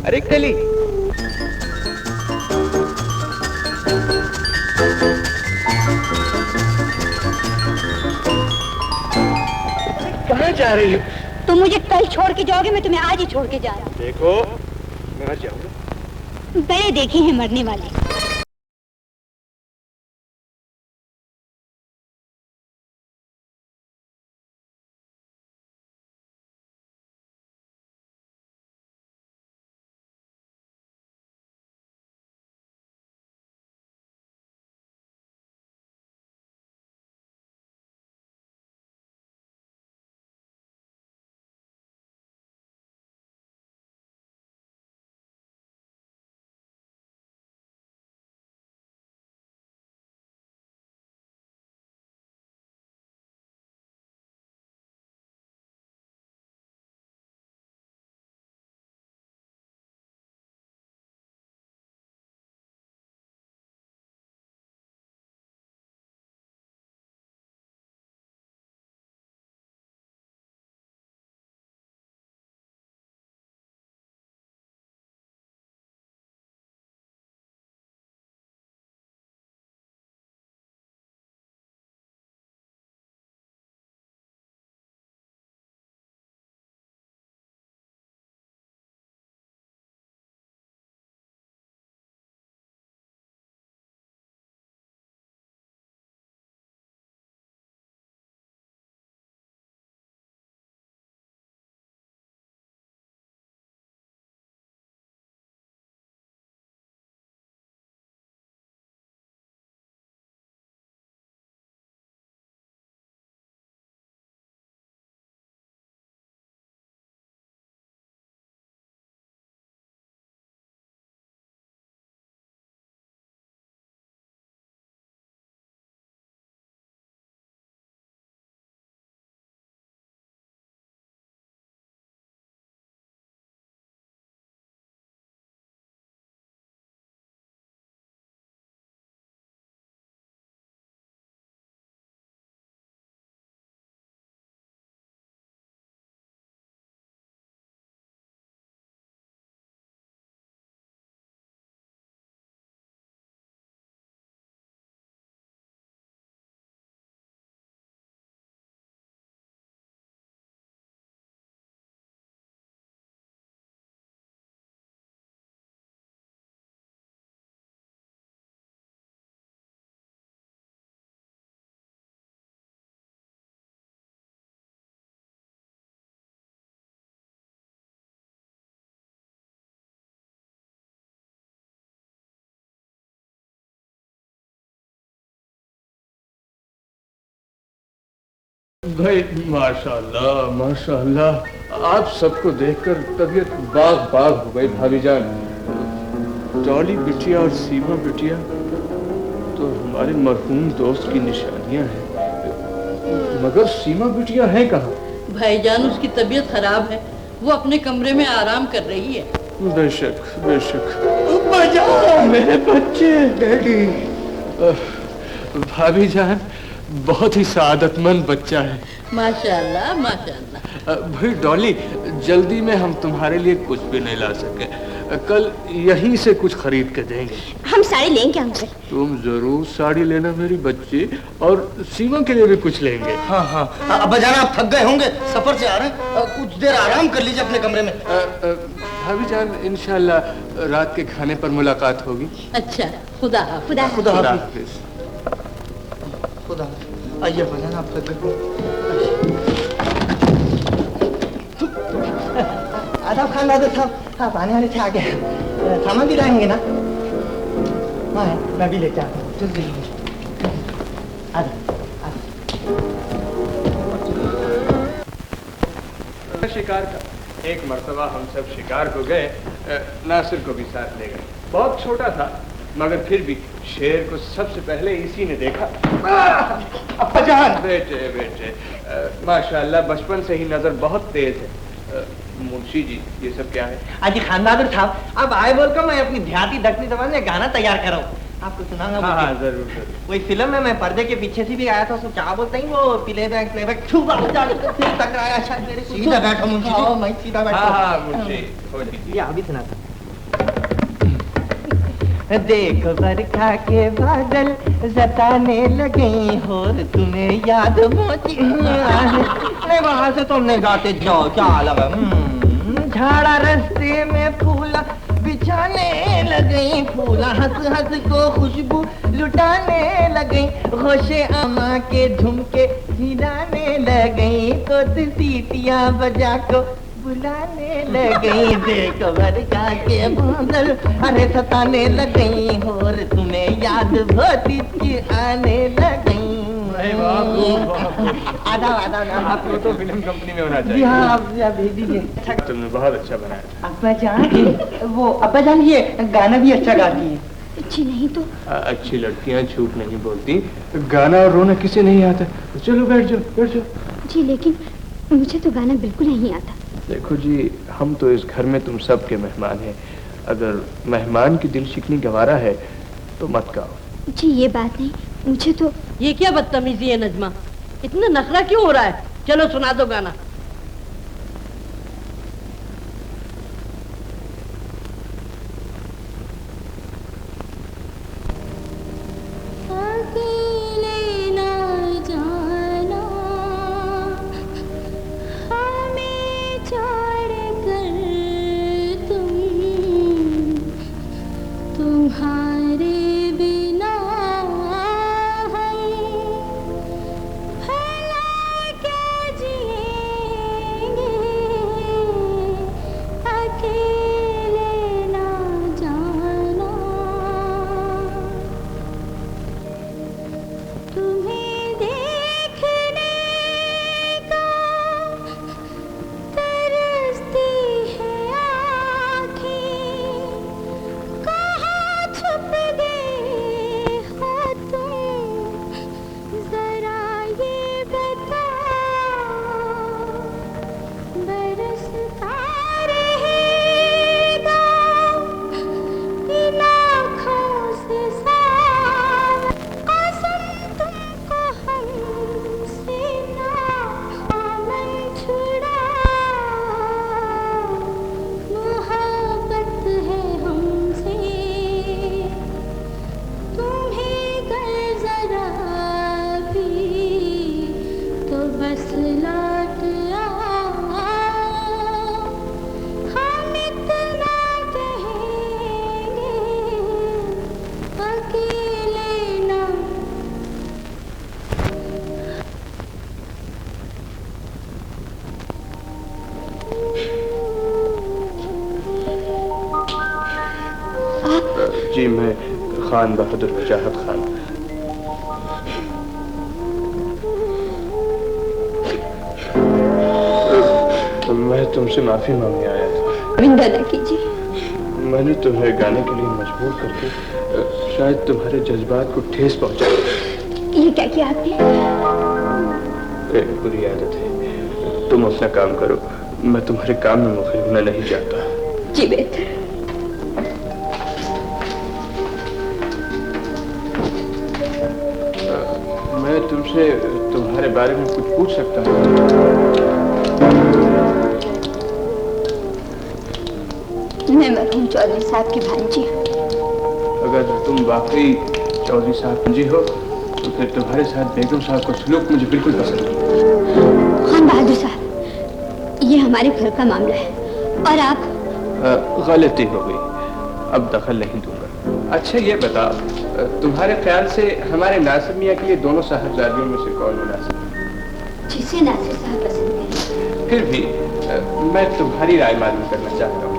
अरे कली, कहाँ जा रही हो? तुम मुझे कल छोड़ के जाओगे, मैं तुम्हें आज ही छोड़ के जा रहा हूँ। देखो मैं जाऊंगा। बड़े देखे हैं मरने वाले। भाई माशाल्लाह माशाल्लाह, आप सबको देखकर तबीयत बाग बाग हो गई भाभी जान। डॉली बिटिया और सीमा बिटिया तो हमारे मरहूम दोस्त की निशानियां हैं, मगर सीमा बिटिया है कहाँ? भाईजान उसकी तबीयत खराब है, वो अपने कमरे में आराम कर रही है। बेशक बेशक। मेरे बच्चे डैडी। भाभी जान बहुत ही सादतमंद बच्चा है। माशाल्लाह माशाल्लाह। भाई डॉली, जल्दी में हम तुम्हारे लिए कुछ भी नहीं ला सके, कल यहीं से कुछ खरीद के देंगे। हम साड़ी लेंगे अंकल। तुम जरूर साड़ी लेना मेरी बच्ची, और सीमा के लिए भी कुछ लेंगे। हाँ हाँ अब्बा जान, आप थक गए होंगे, सफर से आ रहे हैं, कुछ देर आराम कर लीजिए अपने कमरे में। भाभी जान इंशाल्लाह रात के खाने पर मुलाकात होगी। अच्छा, खुदा हाफिज। खुदा खुदा हाफिज। हाफिज। खुदा आइए बजान, आप थक गए। आदाब खान दादा साहब, आप आने वाले थे आगे, सामान भी लाएंगे ना? हाँ मैं भी लेके आता हूँ, जल्दी शिकार का एक मर्तबा हम सब शिकार को गए, नासिर को भी साथ ले गए। बहुत छोटा था मगर फिर भी शेर को सबसे पहले इसी ने देखा। बेटे बेटे माशाल्लाह बचपन से ही नजर बहुत तेज है। मुंशी जी, ये सब क्या है? आज खानदार साहब, अब आए बोल कर मैं अपनी ध्याती दक्षिणी जबान में गाना तैयार कर रहा हूँ, आपको सुनाऊंगा। हाँ, जरूर जरूर। वही फिल्म में मैं पर्दे के पीछे से भी आया था, उसको क्या बोलते हैं वो प्लेबैक टकराया शायद मेरे को। सीधा बैठो मुंशी जी। मैं सीधा बैठो। हाँ मुंशी, ये अभी सुना था। देख बरखा के बादल सताने लगे और तुम्हें याद मोती नहीं, वहां से तुमने गाते जाओ, क्या लगा। झाड़ा रस्ते में फूला बिछाने लगे, फूला हंस हंस को खुशबू लुटाने लगे, होशे अमा के झुमके हिलाने लगे, तो सीटियां बजा को बुलाने लगी। देख बरखा के बादल अरे सताने लगी और तुम्हें याद भतीजी आने लगी। आधा आपको तो फिल्म कंपनी में होना चाहिए। जी हाँ, आप भेज दीजिए। तुमने बहुत अच्छा बनाया। अब्बा जान, वो अब्बा जान ये गाना भी अच्छा गाती है। अच्छी नहीं तो अच्छी लड़कियां झूठ नहीं बोलती, गाना और रोना किसे नहीं आता। चलो बैठ जाओ, बैठ जाओ। जी लेकिन मुझे तो गाना बिल्कुल नहीं आता। देखो जी, हम तो इस घर में तुम सब के मेहमान हैं, अगर मेहमान की दिल शिकनी गवारा है तो मत गाओ। जी ये बात नहीं, मुझे तो। ये क्या बदतमीजी है नजमा, इतना नखरा क्यों हो रहा है? चलो सुना दो गाना। जी मैं खान बहादुर वजाहत खान। मैं तुमसे माफी मांगने आया था। निंदा न कीजिए। मैंने तुम्हें गाने के लिए मजबूर करके शायद तुम्हारे जज्बात को ठेस पहुंचाया। ये क्या किया आपने? एक बुरी आदत है। तुम अपना काम करो, मैं तुम्हारे काम में मुखर होना नहीं चाहता। जी बेहतर। मैं तुमसे तुम्हारे बारे में कुछ पूछ सकता हूँ? मैं मरहूम चौधरी साहब की भांजी हूँ। अगर तुम वाकई चौधरी साहब भांजी हो तो फिर तुम्हारे साथ बेगम साहब का सलूक मुझे बिल्कुल पसंद नहीं। खान बहादुर साहब, ये हमारे घर का मामला है और आप। गलती हो गई, अब दखल नहीं दूंगा। अच्छा ये बताओ, तुम्हारे ख्याल से हमारे नासिर मियाँ के लिए दोनों साहबजादियों में से कौन मुनासिब? जिसे नासिर साहब पसंद करें। फिर भी मैं तुम्हारी राय मालूम करना चाहता हूँ।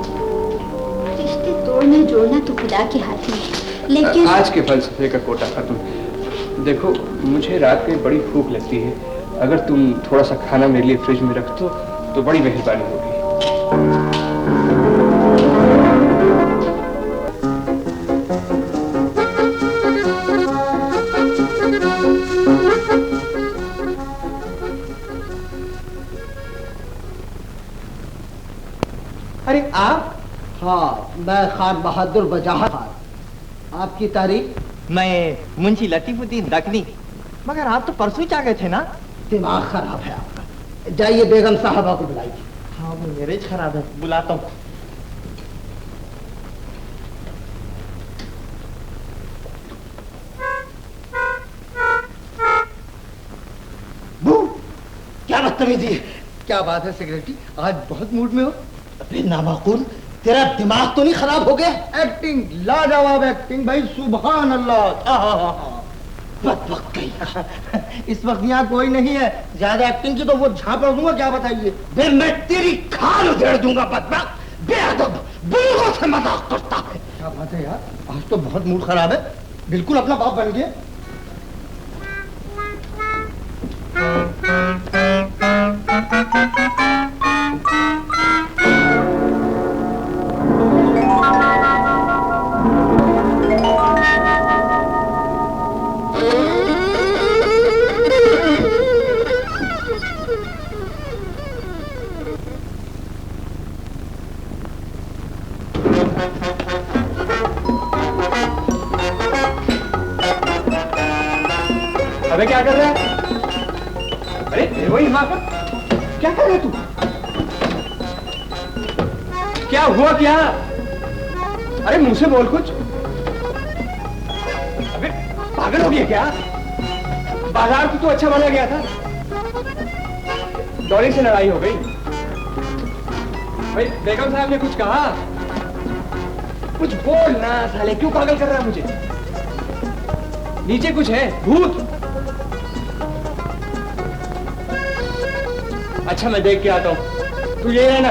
रिश्ते तोड़ना जोड़ना तो खुदा के हाथ में है, लेकिन आज के फलसफे का कोटा खत्म। देखो मुझे रात में बड़ी भूख लगती है, अगर तुम थोड़ा सा खाना मेरे लिए फ्रिज में रख दो तो बड़ी मेहरबानी होगी। अरे आप? हाँ, मैं खान बहादुर वजाहत खान। आपकी तारीख? मैं मुंशी लतीफुद्दीन दकनी। मगर आप तो परसों ही आ गए थे ना? दिमाग खराब है आपका। जाइए बेगम साहबा को बुलाइए। हाँ, वो मेरे खराब है, बुलाता हूँ। क्या बदतमीजी है। क्या बात है सेक्रेटरी, आज बहुत मूड में हो? अबे नामाकुल, तेरा दिमाग तो नहीं खराब हो गया? एक्टिंग, लाजवाब एक्टिंग भाई, सुभान अल्लाह। बदबख्त कहीं। इस वक्त यहाँ कोई नहीं है, ज्यादा एक्टिंग की तो वो झापड़ दूंगा, क्या बताइए? बे मैं तेरी खाल उधेड़ दूंगा बदबख्त, बेअदब, बुजुर्गों से मजाक करता है। क्या बात है यार, आज तो बहुत मूड खराब है, बिल्कुल अपना बाप बन गया। अबे क्या कर रहा है? अरे वही पर क्या कर रहे तू? क्या हुआ क्या? अरे मुंह से बोल कुछ। अबे पागल हो गया क्या? बाजार तो अच्छा बना गया था, डॉली से लड़ाई हो गई। भाई बेगम साहब ने कुछ कहा? कुछ बोल ना साले, क्यों पागल कर रहा है मुझे? नीचे कुछ है, भूत? अच्छा मैं देख के आता हूं, तू ये रहना।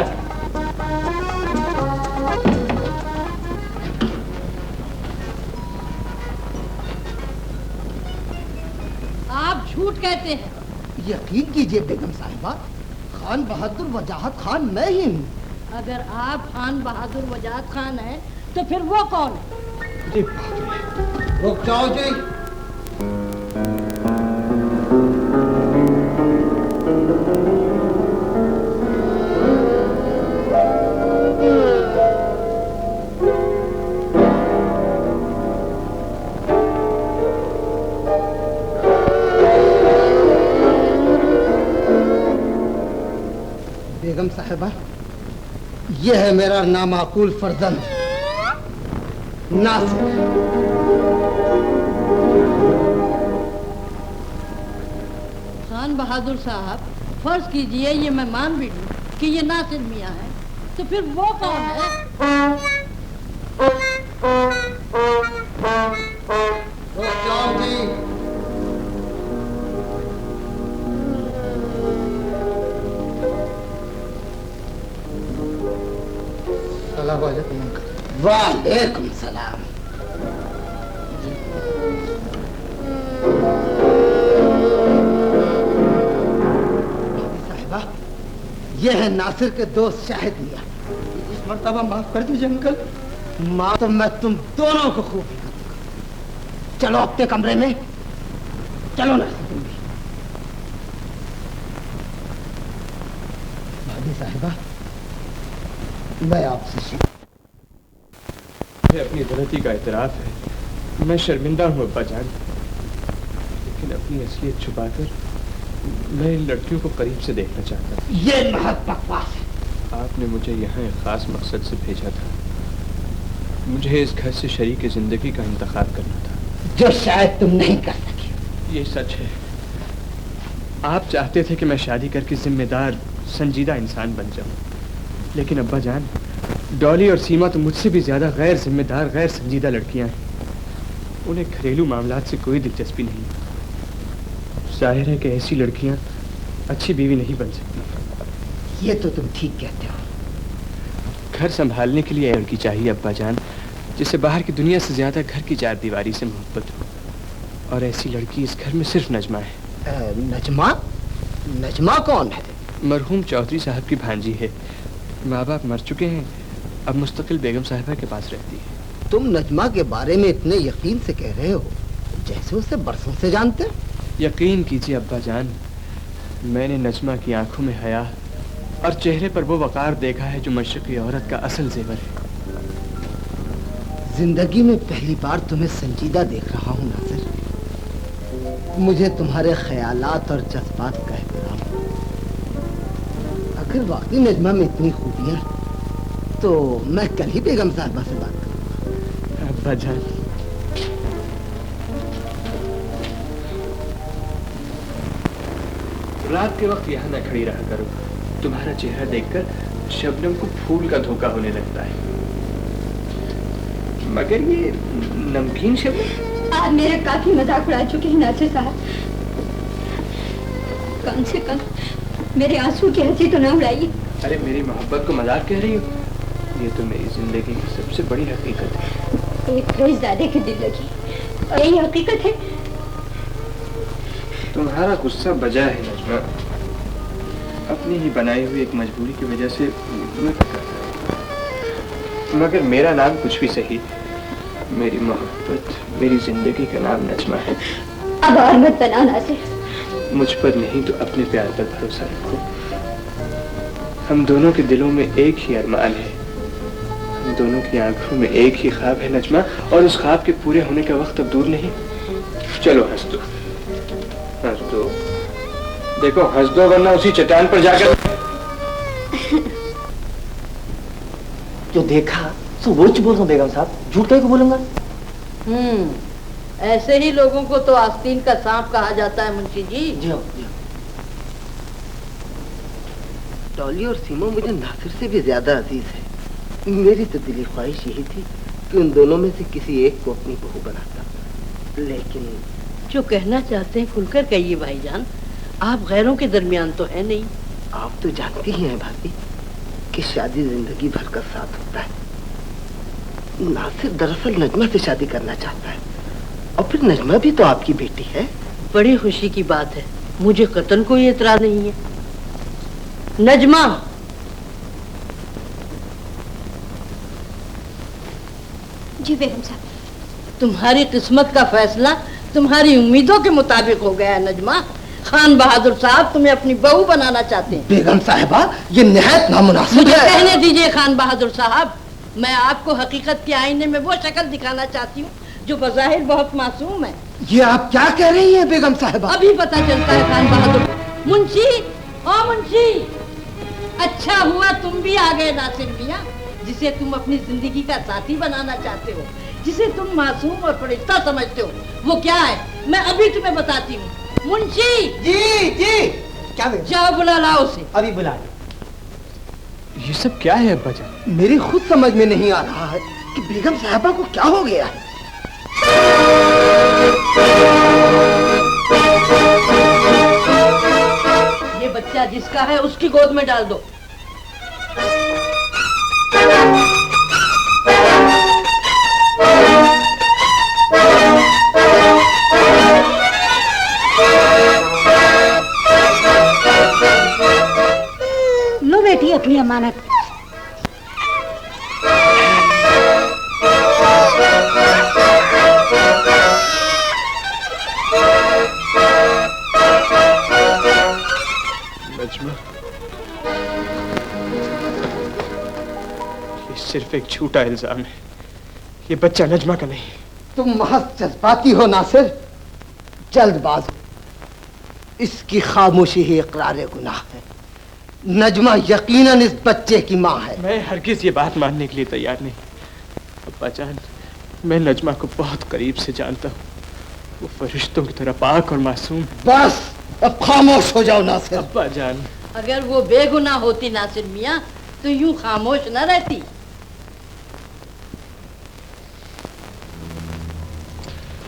आप झूठ कहते हैं। यकीन कीजिए बेगम साहिबा, खान बहादुर वजाहत खान मैं ही हूँ। अगर आप खान बहादुर वजाहत खान हैं, तो फिर वो कौन है? रुक जाओ जी। बेगम साहिबा, यह है मेरा नामाकूल फर्जंद नासिर। खान बहादुर साहब, फर्ज कीजिए ये मैं मान भी लूं कि ये नासिर मियां है, तो फिर वो कौन है? रुक जाओ जी। वालेकुम सलाम। साहिबा, यह है नासिर के दोस्त शाहिद मियां। इस मर्तबा माफ कर दीजिए अंकल। माँ तो मैं तुम दोनों को खूब कर दूंगा। चलो अपने कमरे में, चलो ना। भाभी साहिबा, मैं आपसे मुझे अपनी गलती का इतराफ है, मैं शर्मिंदा हूँ अब्बा जान, लेकिन अपनी असलियत छुपाकर मैं इन लड़कियों को करीब से देखना चाहता हूँ। ये महज बकवास है। आपने मुझे यहाँ एक खास मकसद से भेजा था, मुझे इस घर से शरीक जिंदगी का इंतखाब करना था, जो शायद तुम नहीं कर सके। ये सच है, आप चाहते थे कि मैं शादी करके जिम्मेदार संजीदा इंसान बन जाऊं, लेकिन अब्बा जान, डॉली और सीमा तो मुझसे भी ज्यादा गैर जिम्मेदार, गैर संजीदा लड़कियां हैं। उन्हें घरेलू मामलात से कोई दिलचस्पी नहीं। जाहिर है कि ऐसी लड़कियां अच्छी बीवी नहीं बन सकती। ये तो तुम ठीक कहते हो। घर संभालने के लिए लड़की चाहिए अब्बा जान, जिसे बाहर की दुनिया से ज्यादा घर की चार दीवारी से मोहब्बत हो, और ऐसी लड़की इस घर में सिर्फ नजमा है। नजमा? नजमा कौन है? मरहूम चौधरी साहब की भांजी है, माँ बाप मर चुके हैं, अब मुस्तकिल बेगम साहिबा के पास रहती है। तुम नजमा के बारे में इतने यकीन से कह रहे हो जैसे उसे बरसों से जानते। यकीन कीजिए अब्बा जान, मैंने नजमा की आंखों में हया और चेहरे पर वो वकार देखा है जो मशरकी औरत का असल जेवर है। जिंदगी में पहली बार तुम्हें संजीदा देख रहा हूँ नासिर। मुझे तुम्हारे ख्यालात और जज्बात का एहतराम। अगर वाकई नजमा में इतनी खूबियां तो मैं कल ही बेगम साहिबा से बात करूंगा। अब्बा जान, रात के वक्त यहाँ न खड़ी रहा करो। तुम्हारा चेहरा देखकर शबनम को फूल का धोखा होने लगता है। मगर ये नमकीन शबनम, आप मेरा काफी मजाक उड़ा चुके हैं नासिर साहब। कम से कम मेरे आंसू की हंसी तो ना उड़ाइए। अरे मेरी मोहब्बत को मजाक कह रही हो? ये तो मेरी जिंदगी की सबसे बड़ी हकीकत है। एक फरीदादे की दिल लगी और यही हकीकत है। तुम्हारा गुस्सा बजा है नजमा, अपनी ही बनाई हुई एक मजबूरी की वजह से मैं कर रहा। मगर मेरा नाम कुछ भी सही, मेरी मोहब्बत, मेरी जिंदगी का नाम नजमा है। अब और मत बना नासिर। मुझ पर नहीं तो अपने प्यार पर भरोसा रखो। हम दोनों के दिलों में एक ही अरमान है, हम दोनों की आंखों में एक ही ख्वाब है नजमा, और उस ख्वाब के पूरे होने का वक्त अब दूर नहीं। चलो हंस दो, हंस दो, देखो हंस दो, वरना उसी चट्टान पर जाकर जो देखा सो वो बोल रहा हूँ बेगम साहब, झूठ कहीं को बोलूंगा। ऐसे ही लोगों को तो आस्तीन का सांप कहा जाता है मुंशी जी। जी हाँ। डॉली और सीमा मुझे नासिर से भी ज्यादा अजीज है। मेरी तो दिली ख्वाहिश यही थी कि उन दोनों में से किसी एक को अपनी बहू बनाता, लेकिन जो कहना चाहते हैं खुलकर कहिए भाईजान, आप गैरों के दरमियान तो है नहीं। आप तो जानती ही हैं भाभी कि शादी जिंदगी भर का साथ होता है। नासिर दरअसल नजमा से शादी करना चाहता है, और फिर नजमा भी तो आपकी बेटी है। बड़ी खुशी की बात है, मुझे कतन कोई एतराज नहीं है। नजमा, जी बेगम साहब। तुम्हारी किस्मत का फैसला तुम्हारी उम्मीदों के मुताबिक हो गया है नजमा। खान बहादुर साहब तुम्हें अपनी बहू बनाना चाहते हैं। बेगम साहिबा, ये निहायत नामुनासिब मुझे है। कहने दीजिए खान बहादुर साहब, मैं आपको हकीकत के आईने में वो शक्ल दिखाना चाहती हूँ जो बज़ाहिर बहुत मासूम है। ये आप क्या कह रही हैं बेगम साहिबा? अभी पता चलता है खान बहादुर। मुंशी, ओ मुंशी, अच्छा हुआ तुम भी आ गए नासिर मियां, जिसे तुम अपनी जिंदगी का साथी बनाना चाहते हो, जिसे तुम मासूम और फरिश्ता समझते हो। वो क्या है मैं अभी तुम्हें बताती हूँ। मुंशी जी जी, क्या जाओ बुला लाओ उसे। अभी बुला। ये सब क्या है अब्बा जान? मेरी खुद समझ में नहीं आ रहा है कि बेगम साहिबा को क्या हो गया है। ये बच्चा जिसका है उसकी गोद में डाल दो। लो बेटी अपनी अमानत। नजमा, ये सिर्फ एक झूठा इल्जाम है। ये बच्चा नजमा का नहीं। तुम महज जज्बाती हो नासिर, जल्दबाज। इसकी खामोशी ही इकरार गुनाह है। नजमा यकीनन इस बच्चे की माँ है। मैं हरगिज ये बात मानने के लिए तैयार नहीं। अब्बा जान, मैं नजमा को बहुत करीब से जानता हूँ। वो फरिश्तों की तरह पाक और मासूम है। बस अब खामोश हो जाओ नासिर। अब्बा जान, अगर वो बेगुनाह होती नासिर मियां तो यूं खामोश न रहती।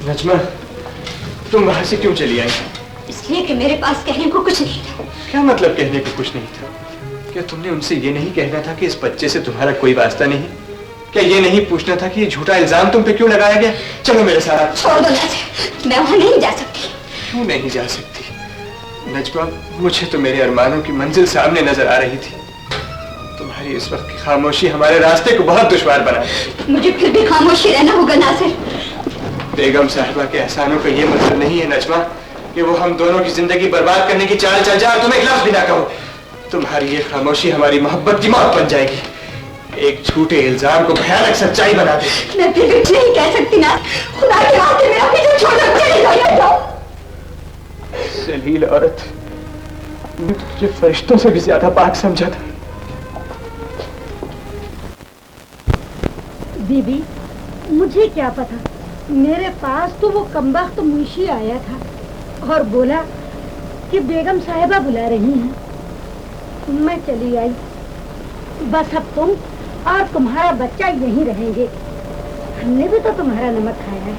नजमा, तुम वहां से क्यों चली आई? इसलिए कि मेरे पास कहने को कुछ नहीं था। क्या मतलब कहने को कुछ नहीं था? क्या तुमने उनसे ये नहीं कहना था कि इस बच्चे से तुम्हारा कोई वास्ता नहीं? क्या ये नहीं पूछना था कि ये झूठा इल्जाम तुम पे क्यों लगाया गया? चलो मेरे साथ। छोड़ दो नासिर, मैं वहां नहीं जा सकती। क्यों नहीं जा सकती? नजमा, मुझे तो मेरे अरमानों की मंजिल सामने नजर आ रही थी। तुम्हारी इस वक्त की खामोशी हमारे रास्ते को बहुत दुश्वार बना रही। मुझे फिर भी खामोशी रहना होगा नासिर। बेगम साहिबा के एहसानों का ये मतलब नहीं है नजमा कि वो हम दोनों की जिंदगी बर्बाद करने की चाल चल जाए और तुम एक लफ्ज भी ना कहो। तुम्हारी ये खामोशी हमारी मोहब्बत की मौत बन जाएगी, एक झूठे इल्जाम को भयानक सच्चाई बना देगी। मैं फिर कुछ नहीं कह सकती ना, खुदा के वास्ते मेरा पीछे छोड़ चले जाओ। जलील औरत, मैं तुझे फरिश्तों से भी ज्यादा पाक समझा था। बीबी, मुझे क्या पता, मेरे पास तो वो कमबख्त मुंशी आया था और बोला कि बेगम साहिबा बुला रही हैं। मैं चली आई। बस अब तुम और तुम्हारा बच्चा यहीं रहेंगे। हमने भी तो तुम्हारा नमक खाया है।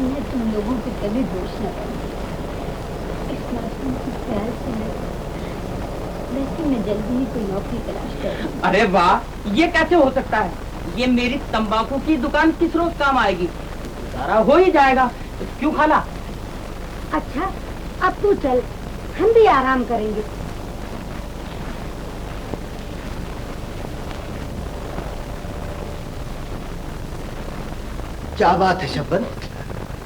मैं तुम लोगों की कभी दोष न करूंगी। इस मासूम के प्यार से वैसे मैं जल्दी ही कोई नौकरी तलाश करूंगी। अरे वाह, ये कैसे हो सकता है? ये मेरी तंबाकू की दुकान किस रोज काम आएगी? गुजारा हो ही जाएगा, तो क्यों खाला? अच्छा, अब तू चल, हम भी आराम करेंगे। क्या बात है शब्बन?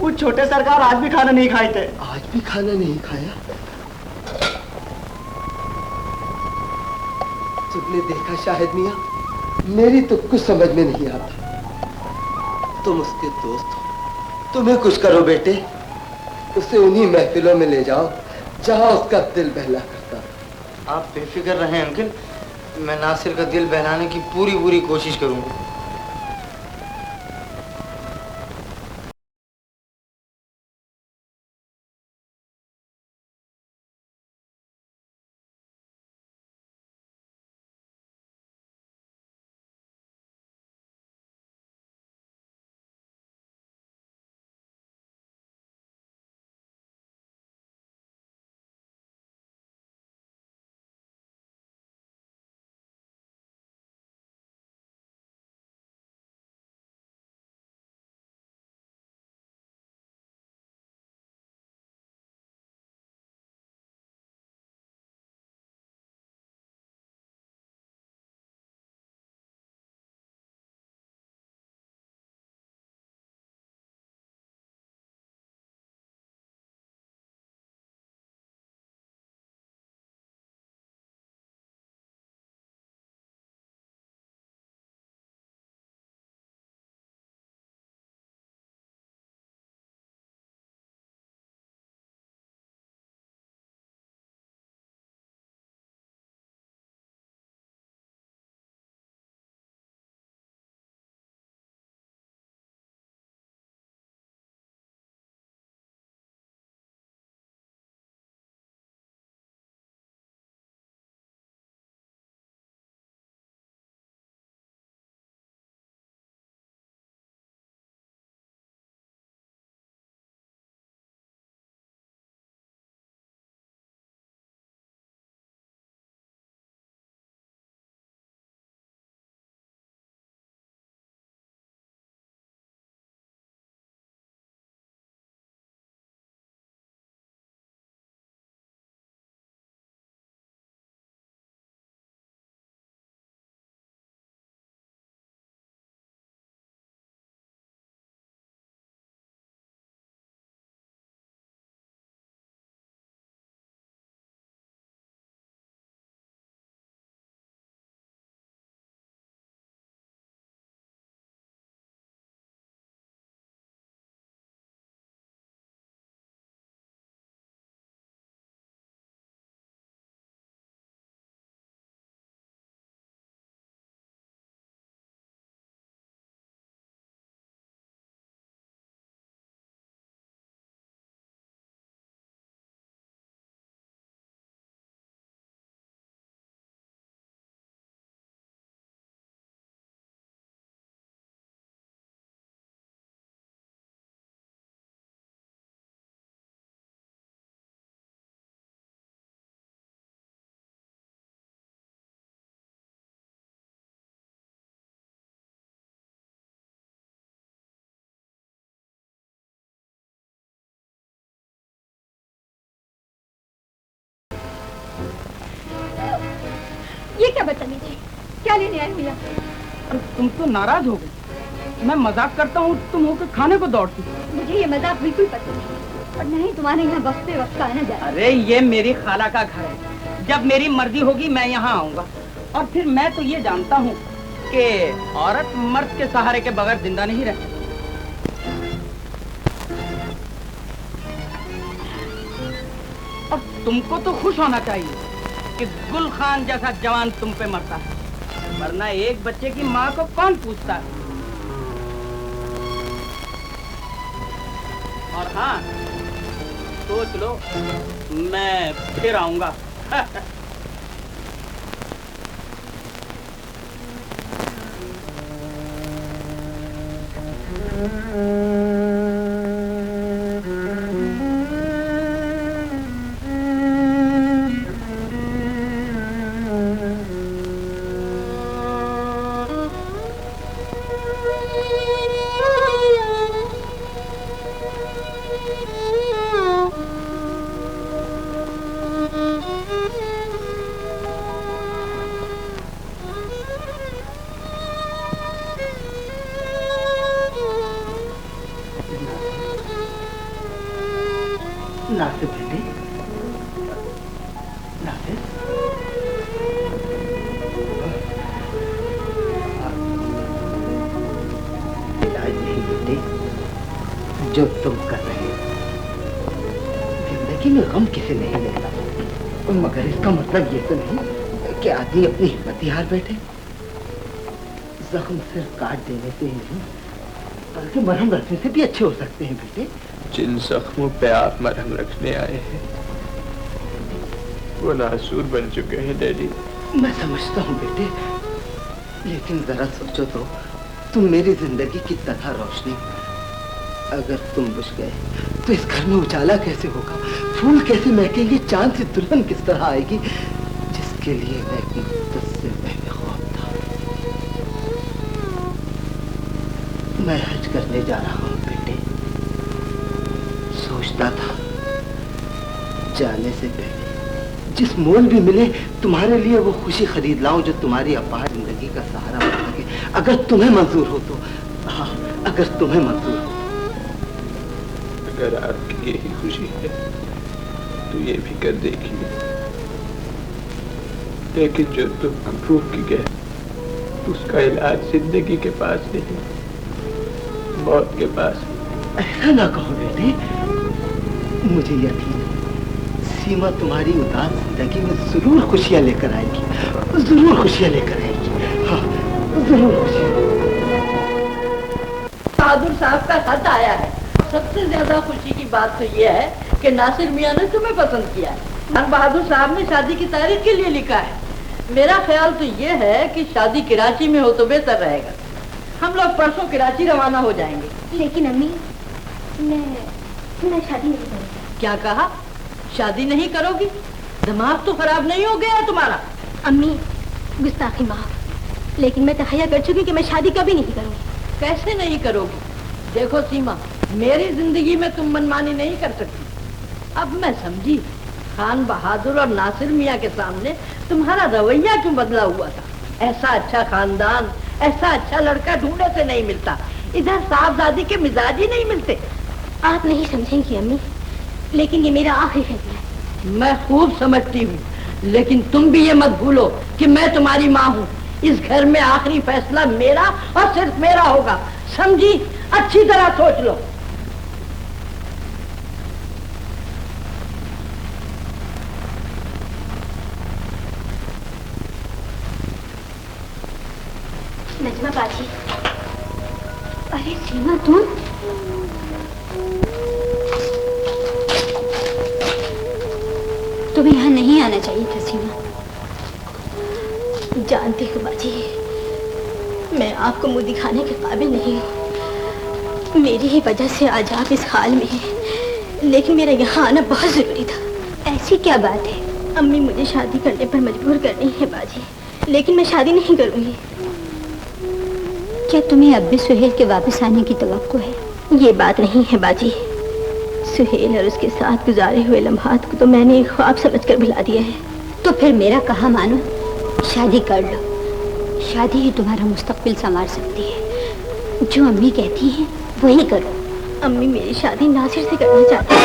वो छोटे सरकार आज भी खाना नहीं खाए थे। आज भी खाना नहीं खाया? तुमने देखा शाहिद मियाँ, मेरी तो कुछ समझ में नहीं आता। तुम उसके दोस्त हो, तुम्हें कुछ करो बेटे, उसे उन्हीं महफिलों में ले जाओ जहां उसका दिल बहला करता। आप बेफिक्र रहें अंकल, मैं नासिर का दिल बहलाने की पूरी कोशिश करूंगा। ये क्या बदतमीजी, क्या लेने आए भैया? तुम तो नाराज हो गई। मैं मजाक करता हूँ, तुम होकर खाने को दौड़ती। मुझे ये मजाक बिल्कुल पसंद नहीं, और नहीं तुम्हारे यहाँ वक्त पे वक्त आना जाए। अरे ये मेरी खाला का घर है, जब मेरी मर्जी होगी मैं यहाँ आऊंगा। और फिर मैं तो ये जानता हूँ कि औरत मर्द के सहारे के बगैर जिंदा नहीं रह सकती। और तुमको तो खुश होना चाहिए कि गुल खान जैसा जवान तुम पे मरता है, वरना एक बच्चे की माँ को कौन पूछता है। और हाँ, सोच लो मैं फिर आऊंगा। नासिर बेटे, नासिर, इलाज नहीं बेटे जो तुम कर रहे हो। जिंदगी में गम किसे नहीं मिलता, मगर इसका मतलब ये तो नहीं कि आदमी अपनी हिम्मत ही हार बैठे। जख्म सिर्फ काट देने से ही नहीं, बल्कि मरहम रखने से भी अच्छे हो सकते हैं बेटे। जिन जख्मों पे आप मरहम रखने आए हैं वो नासूर बन चुके हैं डैडी। मैं समझता हूँ बेटे, लेकिन जरा सोचो तो, तुम मेरी जिंदगी की तरह रोशनी। अगर तुम बुझ गए तो इस घर में उजाला कैसे होगा, फूल कैसे महकेंगे, चांद से दुल्हन किस तरह आएगी, जिसके लिए मैं एक मुद्दत से बेखौफ था। मैं हज करने जा रहा हूँ बेटे। सोचता था जाने से पहले जिस मोल भी मिले तुम्हारे लिए वो खुशी खरीद लाऊं जो तुम्हारी अपार जिंदगी का सहारा बन सके। अगर तुम्हें मंजूर हो तो। हाँ, अगर तुम्हें मंजूर हो। अगर आपकी यही खुशी है तो ये भी कर देखिए, लेकिन जो तुम अप्रूव की गए उसका इलाज जिंदगी के पास नहीं, मौत के पास। ऐसा ना कहो बेटे, मुझे यकीन है सीमा तुम्हारी उदास जिंदगी में जरूर खुशियां लेकर आएगी, जरूर खुशियां लेकर आएगी। हाँ, जरूर खुशियां। बहादुर साहब का खत आया है। सबसे ज्यादा खुशी की बात तो यह है कि नासिर मियां ने तुम्हें पसंद किया है। खान बहादुर साहब ने शादी की तारीख के लिए लिखा है। मेरा ख्याल तो यह है कि शादी कराची में हो तो बेहतर रहेगा। हम लोग परसों कराची रवाना हो जाएंगे। लेकिन अम्मी, मैं शादी नहीं करूँगी। क्या कहा? शादी नहीं करोगी? दिमाग तो खराब नहीं हो गया तुम्हारा? अम्मी, गुस्ताखी माफ, लेकिन मैं तहैया कर चुकी कि मैं शादी कभी नहीं करूँगी। कैसे नहीं करोगी? देखो सीमा, मेरी जिंदगी में तुम मनमानी नहीं कर सकती। अब मैं समझी खान बहादुर और नासिर मियाँ के सामने तुम्हारा रवैया क्यों बदला हुआ था। ऐसा अच्छा खानदान, ऐसा अच्छा लड़का ढूंढने से नहीं मिलता। इधर साहबजादी के मिजाज ही नहीं मिलते। आप नहीं समझेंगी अम्मी, लेकिन ये मेरा आखिरी फैसला है। मैं खूब समझती हूँ, लेकिन तुम भी ये मत भूलो कि मैं तुम्हारी माँ हूँ। इस घर में आखिरी फैसला मेरा और सिर्फ मेरा होगा, समझी? अच्छी तरह सोच लो। नजमा बाजी, अरे सीमा तुम? तुम्हें यहाँ नहीं आना चाहिए था सीमा। जानती हो बाजी, मैं आपको मुंह दिखाने के काबिल नहीं हूँ। मेरी ही वजह से आज आप इस हाल में हैं, लेकिन मेरा यहाँ आना बहुत जरूरी था। ऐसी क्या बात है? अम्मी मुझे शादी करने पर मजबूर कर रही है बाजी, लेकिन मैं शादी नहीं करूँगी। क्या तुम्हें अब भी सुहेल के वापस आने की तवक्को है? ये बात नहीं है बाजी। सुहेल और उसके साथ गुजारे हुए लम्हात को तो मैंने एक ख्वाब समझकर भुला दिया है। तो फिर मेरा कहा मानो, शादी कर लो। शादी ही तुम्हारा मुस्तकबिल संवार सकती है। जो अम्मी कहती हैं वही करो। अम्मी मेरी शादी नासिर से करना चाहती है।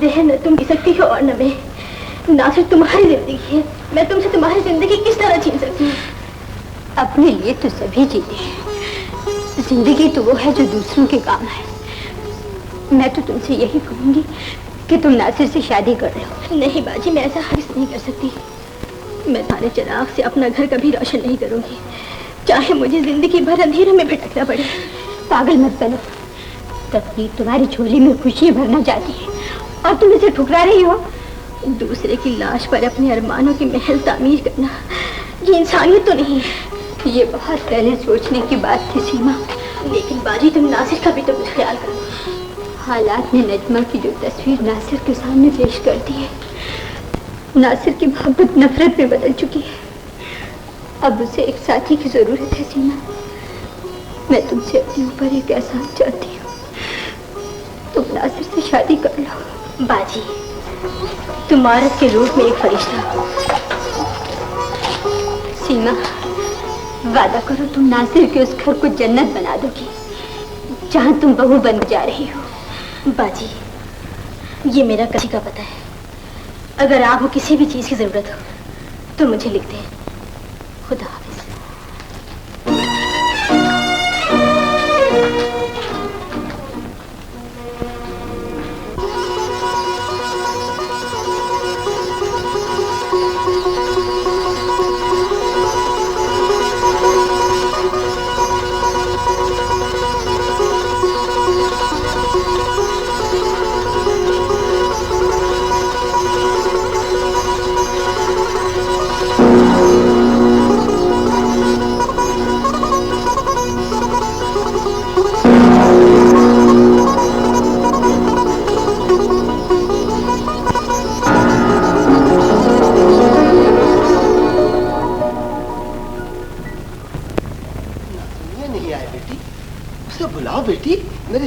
जहर न तुम पी सकती हो और न मैं। नासिर तुम्हारी जिंदगी है, मैं तुमसे तुम्हारी जिंदगी किस तरह छीन सकती हूँ? अपने लिए तो सभी जीते हैं, जिंदगी तो वो है जो दूसरों के काम है। मैं तो तुमसे यही कहूंगी कि तुम नासिर से शादी कर लो। नहीं बाजी, मैं ऐसा हर्ष नहीं कर सकती। मैं तुम्हारे चिराग से अपना घर कभी रोशन नहीं करूंगी, चाहे मुझे जिंदगी भर अंधेरे में भटकना पड़े। पागल मत बनो, तकदीर तुम्हारी झोली में खुशियां भरना चाहती है और तुम इसे ठुकरा रही हो। दूसरे की लाश पर अपने अरमानों की महल तामीर करना ये इंसानियत तो नहीं है। ये बहुत पहले सोचने की बात थी सीमा, लेकिन बाजी तुम नासिर का भी तो कुछ ख्याल करो। हालात ने नजमा की जो तस्वीर नासिर के सामने पेश कर दी है, नासिर की मोहब्बत नफरत में बदल चुकी है। अब उसे एक साथी की जरूरत है सीमा। मैं तुमसे अपने ऊपर एक एहसान चाहती हूँ, तुम नासिर से शादी कर लो। बाजी, तुम औरत के रूप में एक फरिश्ता हो। सीमा, वादा करो तुम नासिर के उस घर को जन्नत बना दोगी जहाँ तुम बहू बन जा रही हो। बाजी, ये मेरा कभी का पता है। अगर आपको किसी भी चीज की जरूरत हो तो मुझे लिख दें। खुदा हाफिज।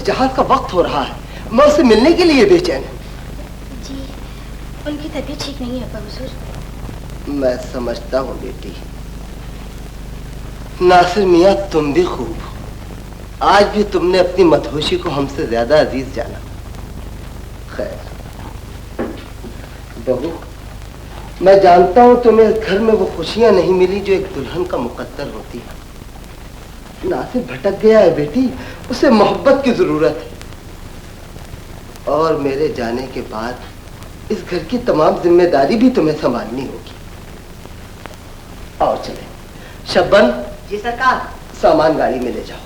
जहाज का वक्त हो रहा है, मैं उससे मिलने के लिए बेचैन। जी, उनकी तबीयत ठीक नहीं है अब्बा हुजूर। मैं समझता हूँ बेटी। नासिर मियाँ, तुम भी खूब हो। आज भी तुमने अपनी मदहोशी को हमसे ज्यादा अजीज जाना। खैर बहू, मैं जानता हूँ तुम्हें इस घर में वो खुशियां नहीं मिली जो एक दुल्हन का मुकद्दर होती है। नासिर भटक गया है बेटी, उसे मोहब्बत की जरूरत है। और मेरे जाने के बाद इस घर की तमाम जिम्मेदारी भी तुम्हें संभालनी होगी। आओ चले। शब्बन। जी सरकार। सामान गाड़ी में ले जाओ।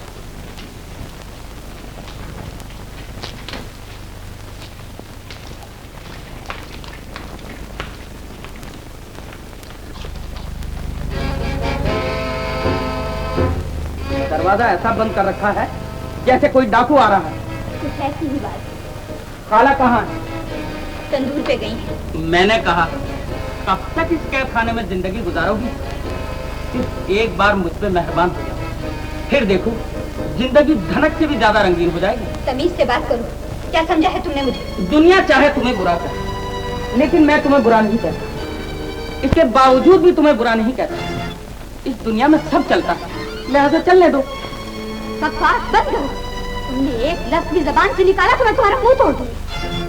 दरवाजा ऐसा बंद कर रखा है जैसे कोई डाकू आ रहा है। कुछ ऐसी ही बात। खाला कहाँ है? तंदूर पे गई है। मैंने कहा कब तक इस कैद खाने में जिंदगी गुजारोगी? सिर्फ एक बार मुझ पे मेहरबान हो जाओ, फिर देखो जिंदगी धनक से भी ज्यादा रंगीन हो जाएगी। तमीज से बात करो, क्या समझा है तुमने मुझे? दुनिया चाहे तुम्हें बुरा करे, लेकिन मैं तुम्हें बुरा नहीं कहता। इसके बावजूद भी तुम्हें बुरा नहीं कहता। इस दुनिया में सब चलता है, लिहाजा चलने दो। बकवास बंद करो। तुमने एक लफ्ज़ भी जबान से निकाला तो मैं तुम्हारा मुंह तोड़ दूंगी।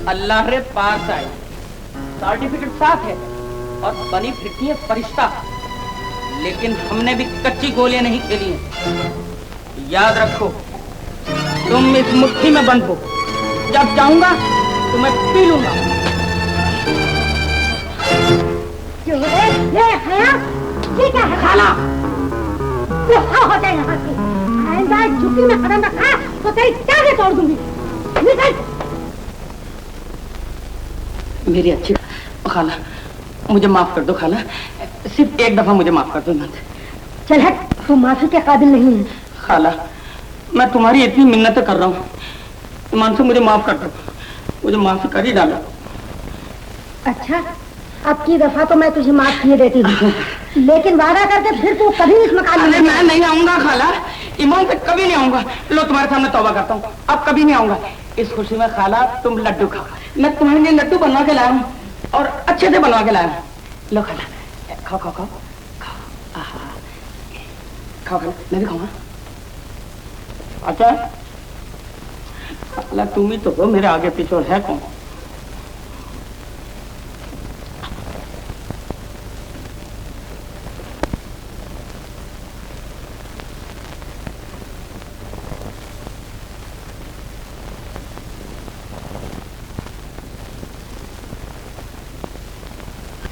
अल्लाह रे पास आए, सर्टिफिकेट साथ है और बनी फिरती है फरिश्ता, लेकिन हमने भी कच्ची गोलियां नहीं खेली हैं। याद रखो, तुम इस मुट्ठी में बंद हो। जब चाहूंगा तो मैं पी लूंगा। ये क्या है? खाला होता है यहाँ से। आइंदा झुकी में कदम रखा तो तेरी टांगें तोड़ दूंगी। निकल। मेरी अच्छी खाला, मुझे माफ कर दो खाला, सिर्फ एक दफा मुझे माफ कर दो। मत चल हट, तू माफी के काबिल नहीं है। खाला, मैं तुम्हारी इतनी मिन्नतें कर रहा हूँ, ईमान से मुझे माफ कर दो। मुझे माफी कर ही डाला। अच्छा, अब की दफा तो मैं तुझे माफ किए देती हूँ, लेकिन वादा करके फिर तू कभी इस मकान में। मैं नहीं आऊंगा खाला, ईमान से कभी नहीं आऊंगा। लो तुम्हारे सामने तौबा करता हूँ, अब कभी नहीं आऊंगा। इस खुशी में खाला तुम लड्डू खाओ। मैं तुम्हारे लिए लड्डू बनवा के लाया हूँ और अच्छे से बनवा के लाया हूँ। लो खाला, खाओ खाओ खाओ खाओ। खाओ खाला, मैं भी खाऊंगा। अच्छा खाला, तुम ही तो हो, मेरे आगे पीछे है कौन?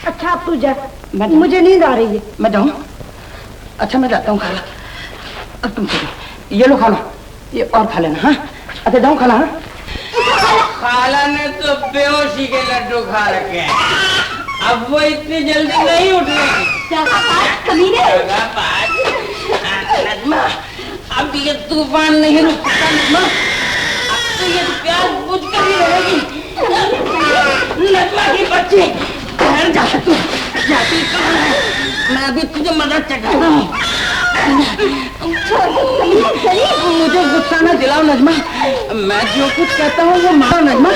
अच्छा अब तू जा, मैं मुझे नींद आ रही है। मैं जाऊँ? अच्छा मैं जाता हूँ खाला। अब तुम चलो, ये लो खाना, ये और खा लेना। हाँ अच्छा जाऊँ खाला? हाँ खाला ने तो बेहोशी के लड्डू खा रखे हैं, अब वो इतनी जल्दी नहीं उठेगी। नजमा, अब ये तूफान नहीं रुकता नजमा, अब तो ये प्यास बुझ कर ही रहेगी। नजमा की बच्ची, ठहर जा, तू जाती कहाँ है? मैं अभी तुझे मदद चढ़ाता हूँ। मुझे गुस्सा न दिलाओ नजमा, मैं जो कुछ कहता हूँ वो मानो नजमा।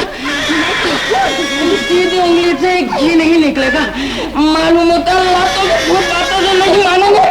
सीधी उंगली से एक घी नहीं निकलेगा, मालूम होता है बातों से नहीं मानोगे।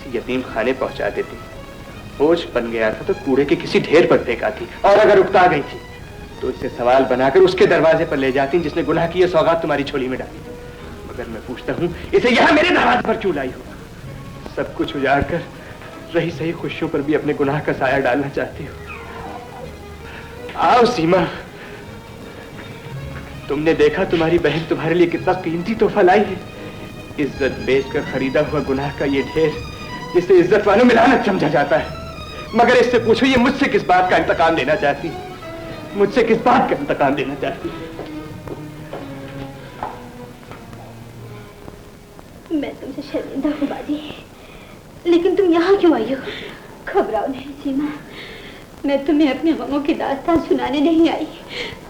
यतीम खाने पहुंचा देती, बोझ बन गया था तो कूड़े के किसी ढेर पर फेंकाती, और अगर उकता गई थी तो इसे सवाल बनाकर उसके दरवाजे पर ले जाती जिसने गुनाह की ये सौगात तुम्हारी झोली में डाली। मगर मैं पूछता हूँ इसे यहाँ मेरे दरवाजे पर क्यों लाई हो? सब कुछ उजाड़ कर रही सही खुशियों पर भी अपने गुनाह का साया डालना चाहती हो। आओ सीमा, तुमने देखा तुम्हारी बहन तुम्हारे लिए कितना कीमती तोहफा लाई है। इज्जत बेचकर खरीदा हुआ गुनाह का ये ढेर जिसे इज्जत वालों में लानत समझा जाता है। मगर इससे पूछो ये मुझसे किस बात का इंतकाम लेना चाहती, मुझसे किस बात का इंतकाम लेना चाहती? मैं तुमसे शर्मिंदा हूँ बाजी, लेकिन तुम यहाँ क्यों आई हो? घबराओ नहीं सीमा, मैं तुम्हें अपने गमों की दास्तान सुनाने नहीं आई।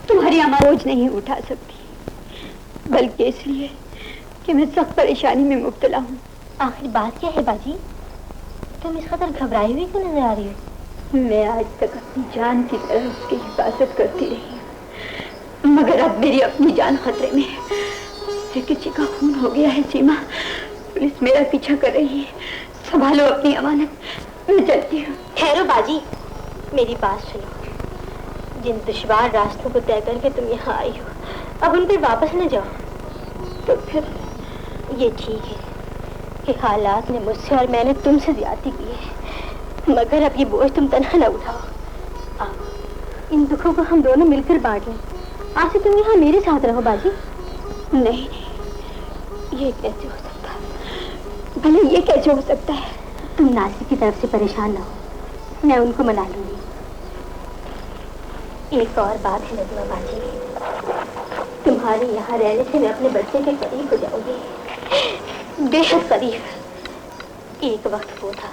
तुम्हारी अमा बोझ नहीं उठा सकती, बल्कि इसलिए कि मैं सख्त परेशानी में मुब्तला हूँ। आखिर बात क्या है बाजी? तुम इस कदर घबराई हुई क्यों नजर आ रही हो? मैं आज तक अपनी जान की तरह उसकी हिफाजत करती रही, मगर अब मेरी अपनी जान खतरे में। फिर किसी का खून हो गया है सीमा, पुलिस मेरा पीछा कर रही है। संभालो अपनी अमानत, मैं चलती हूँ। ठहरो बाजी, मेरी बात सुनो। जिन दुश्वार रास्तों को तय करके तुम यहाँ आई हो, अब उन पर वापस न जाओ। तो फिर ये ठीक है कि हालात ने मुझसे और मैंने तुमसे ज्यादती की है, मगर अब ये बोझ तुम तन्हा न उठाओ। आओ, इन दुखों को हम दोनों मिलकर बांट लें। आज से तुम यहाँ मेरे साथ रहो बाजी। नहीं, ये कैसे हो सकता है? भले ये कैसे हो सकता है? तुम नासिर की तरफ से परेशान ना हो, मैं उनको मना लूंगी। एक और बात है नजमा बाजी, तुम्हारे यहाँ रहने से मैं अपने बच्चे के करीब हो जाऊंगी, बेहद करीब। एक वक्त वो था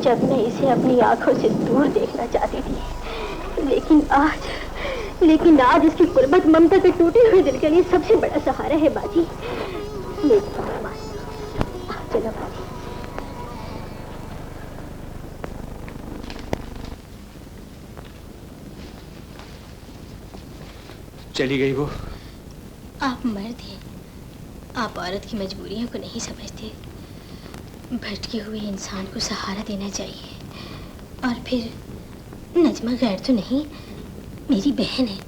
जब मैं इसे अपनी आंखों से दूर देखना चाहती थी, लेकिन आज इसकी कुर्बत ममता के टूटे हुए दिल के लिए सबसे बड़ा सहारा है बाजी। मेरी बात मान, चलो बाजी। चली गई वो? आप मर्द हैं, आप औरत की मजबूरियों को नहीं समझते। भटके हुए इंसान को सहारा देना चाहिए। और फिर नजमा गैर तो नहीं, मेरी बहन है,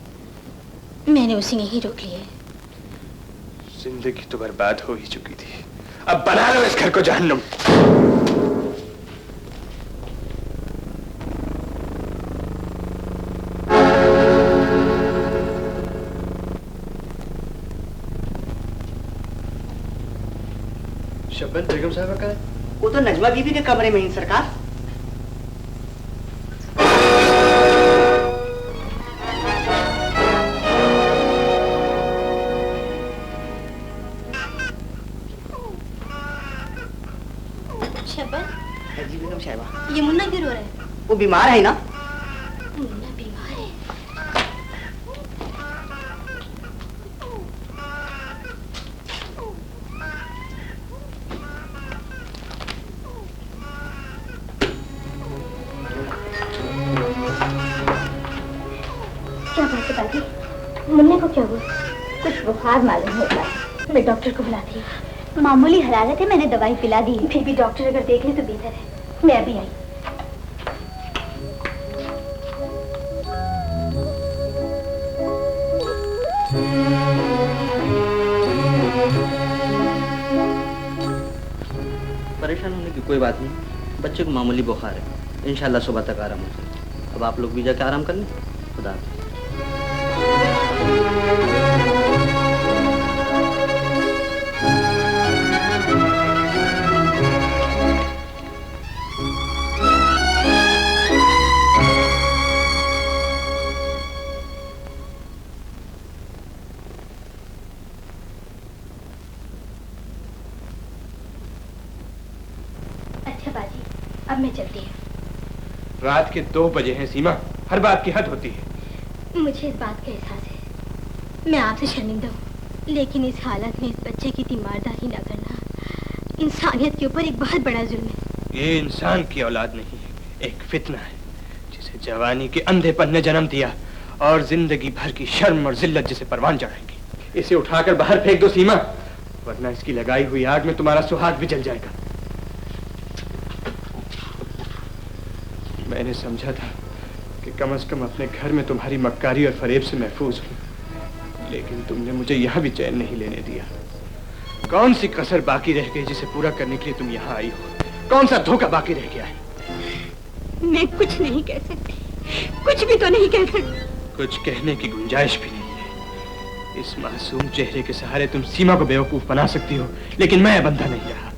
मैंने उसे यहीं रोक लिया। जिंदगी तो बर्बाद हो ही चुकी थी, अब बना लो इस घर को जहन्नुम। शब्बत बेगम साहब का है? वो तो नजमा बीबी के कमरे में ही सरकार। शब्बन, जी बेगम साहिबा। ये मुन्ना क्यों रो रहा है? वो बीमार है ना। मुन्ना बीमार है? क्या बात है दादी? मुन्ने को क्या हुआ? कुछ बुखार मालूम होता है। मैं डॉक्टर को बुलाती हूँ। मामूली हरारत है, मैंने दवाई पिला दी। फिर भी डॉक्टर अगर देख ले तो बेहतर है। मैं अभी आई। परेशान होने की कोई बात नहीं, बच्चे को मामूली बुखार है, इंशाल्लाह सुबह तक आराम हो जाए। अब आप लोग भी जाके आराम कर लें। खुदा हाफिज़। अच्छा बाजी, अब मैं चलती हूँ। रात के 2 बजे हैं सीमा, हर बात की हद होती है। मुझे इस बात का एहसास है। मैं आपसे शर्मिंदा हूँ, लेकिन इस हालत में इस बच्चे की तीमारदारी न करना इंसानियत के ऊपर एक बहुत बड़ा जुल्म है। ये इंसान की औलाद नहीं है, एक फितना है जिसे जवानी के अंधेपन ने जन्म दिया और जिंदगी भर की शर्म और जिल्लत जिसे परवान चढ़ाएंगी। इसे उठाकर बाहर फेंक दो सीमा, वरना इसकी लगाई हुई आग में तुम्हारा सुहाग भी जल जाएगा। मैंने समझा था कि कम से कम अपने घर में तुम्हारी मक्कारी और फरेब से महफूज हूं, लेकिन तुमने मुझे यहाँ भी चैन नहीं लेने दिया। कौन सी कसर बाकी रह गई जिसे पूरा करने के लिए तुम यहाँ आई हो? कौन सा धोखा बाकी रह गया है? मैं कुछ नहीं कह सकती, कुछ भी तो नहीं कह सकती। कुछ कहने की गुंजाइश भी नहीं है। इस मासूम चेहरे के सहारे तुम सीमा को बेवकूफ बना सकती हो, लेकिन मैं बंधा नहीं रहा।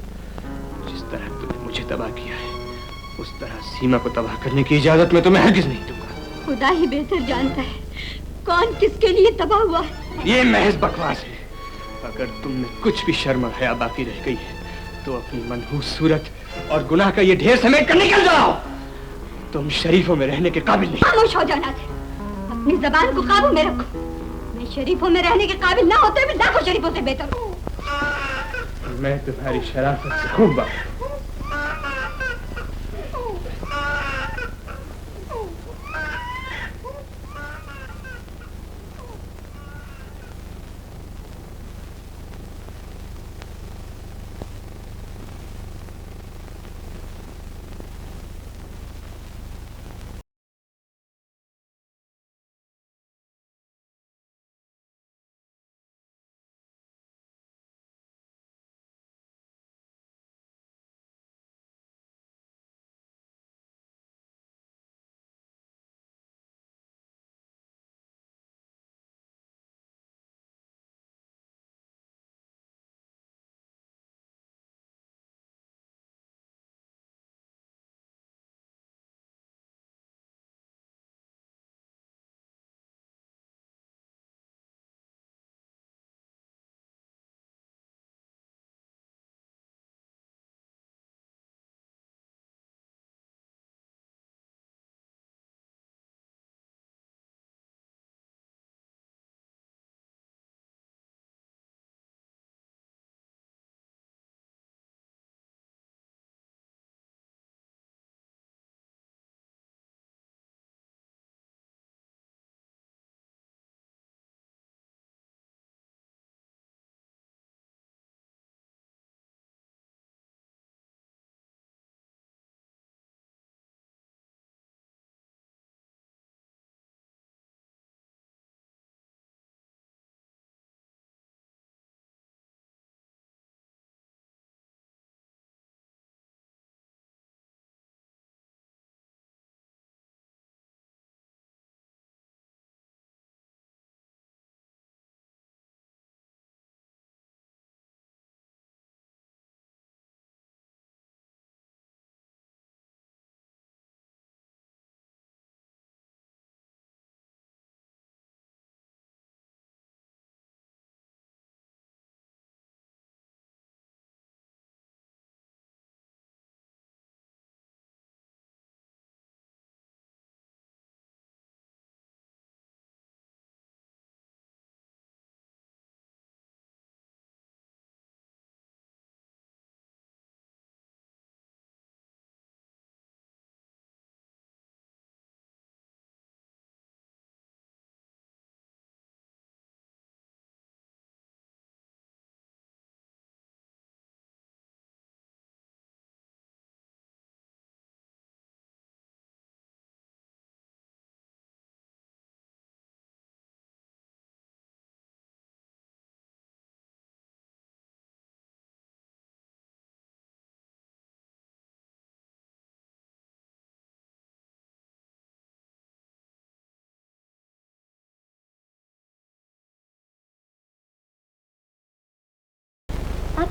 जिस तरह तुमने मुझे तबाह किया है, उस तरह सीमा को तबाह करने की इजाजत मैं तुम्हें हरगिज नहीं दूंगा। खुदा ही बेहतर जानता है कौन किसके लिए तबाह हुआ है। ये महज बकवास है। अगर तुम में कुछ भी शर्म और हया बाकी रह गई है तो अपनी मनहूस सूरत और गुनाह का ये ढेर समेट कर निकल जाओ। तुम शरीफों में रहने के काबिल नहीं। खामोश हो जाना थे, अपनी जबान को काबू में रखो। मैं शरीफों में रहने के काबिल ना होते भी लाखों शरीफों से बेहतर हूँ। मैं तुम्हारी शराफत से खूब वाकिफ हूं।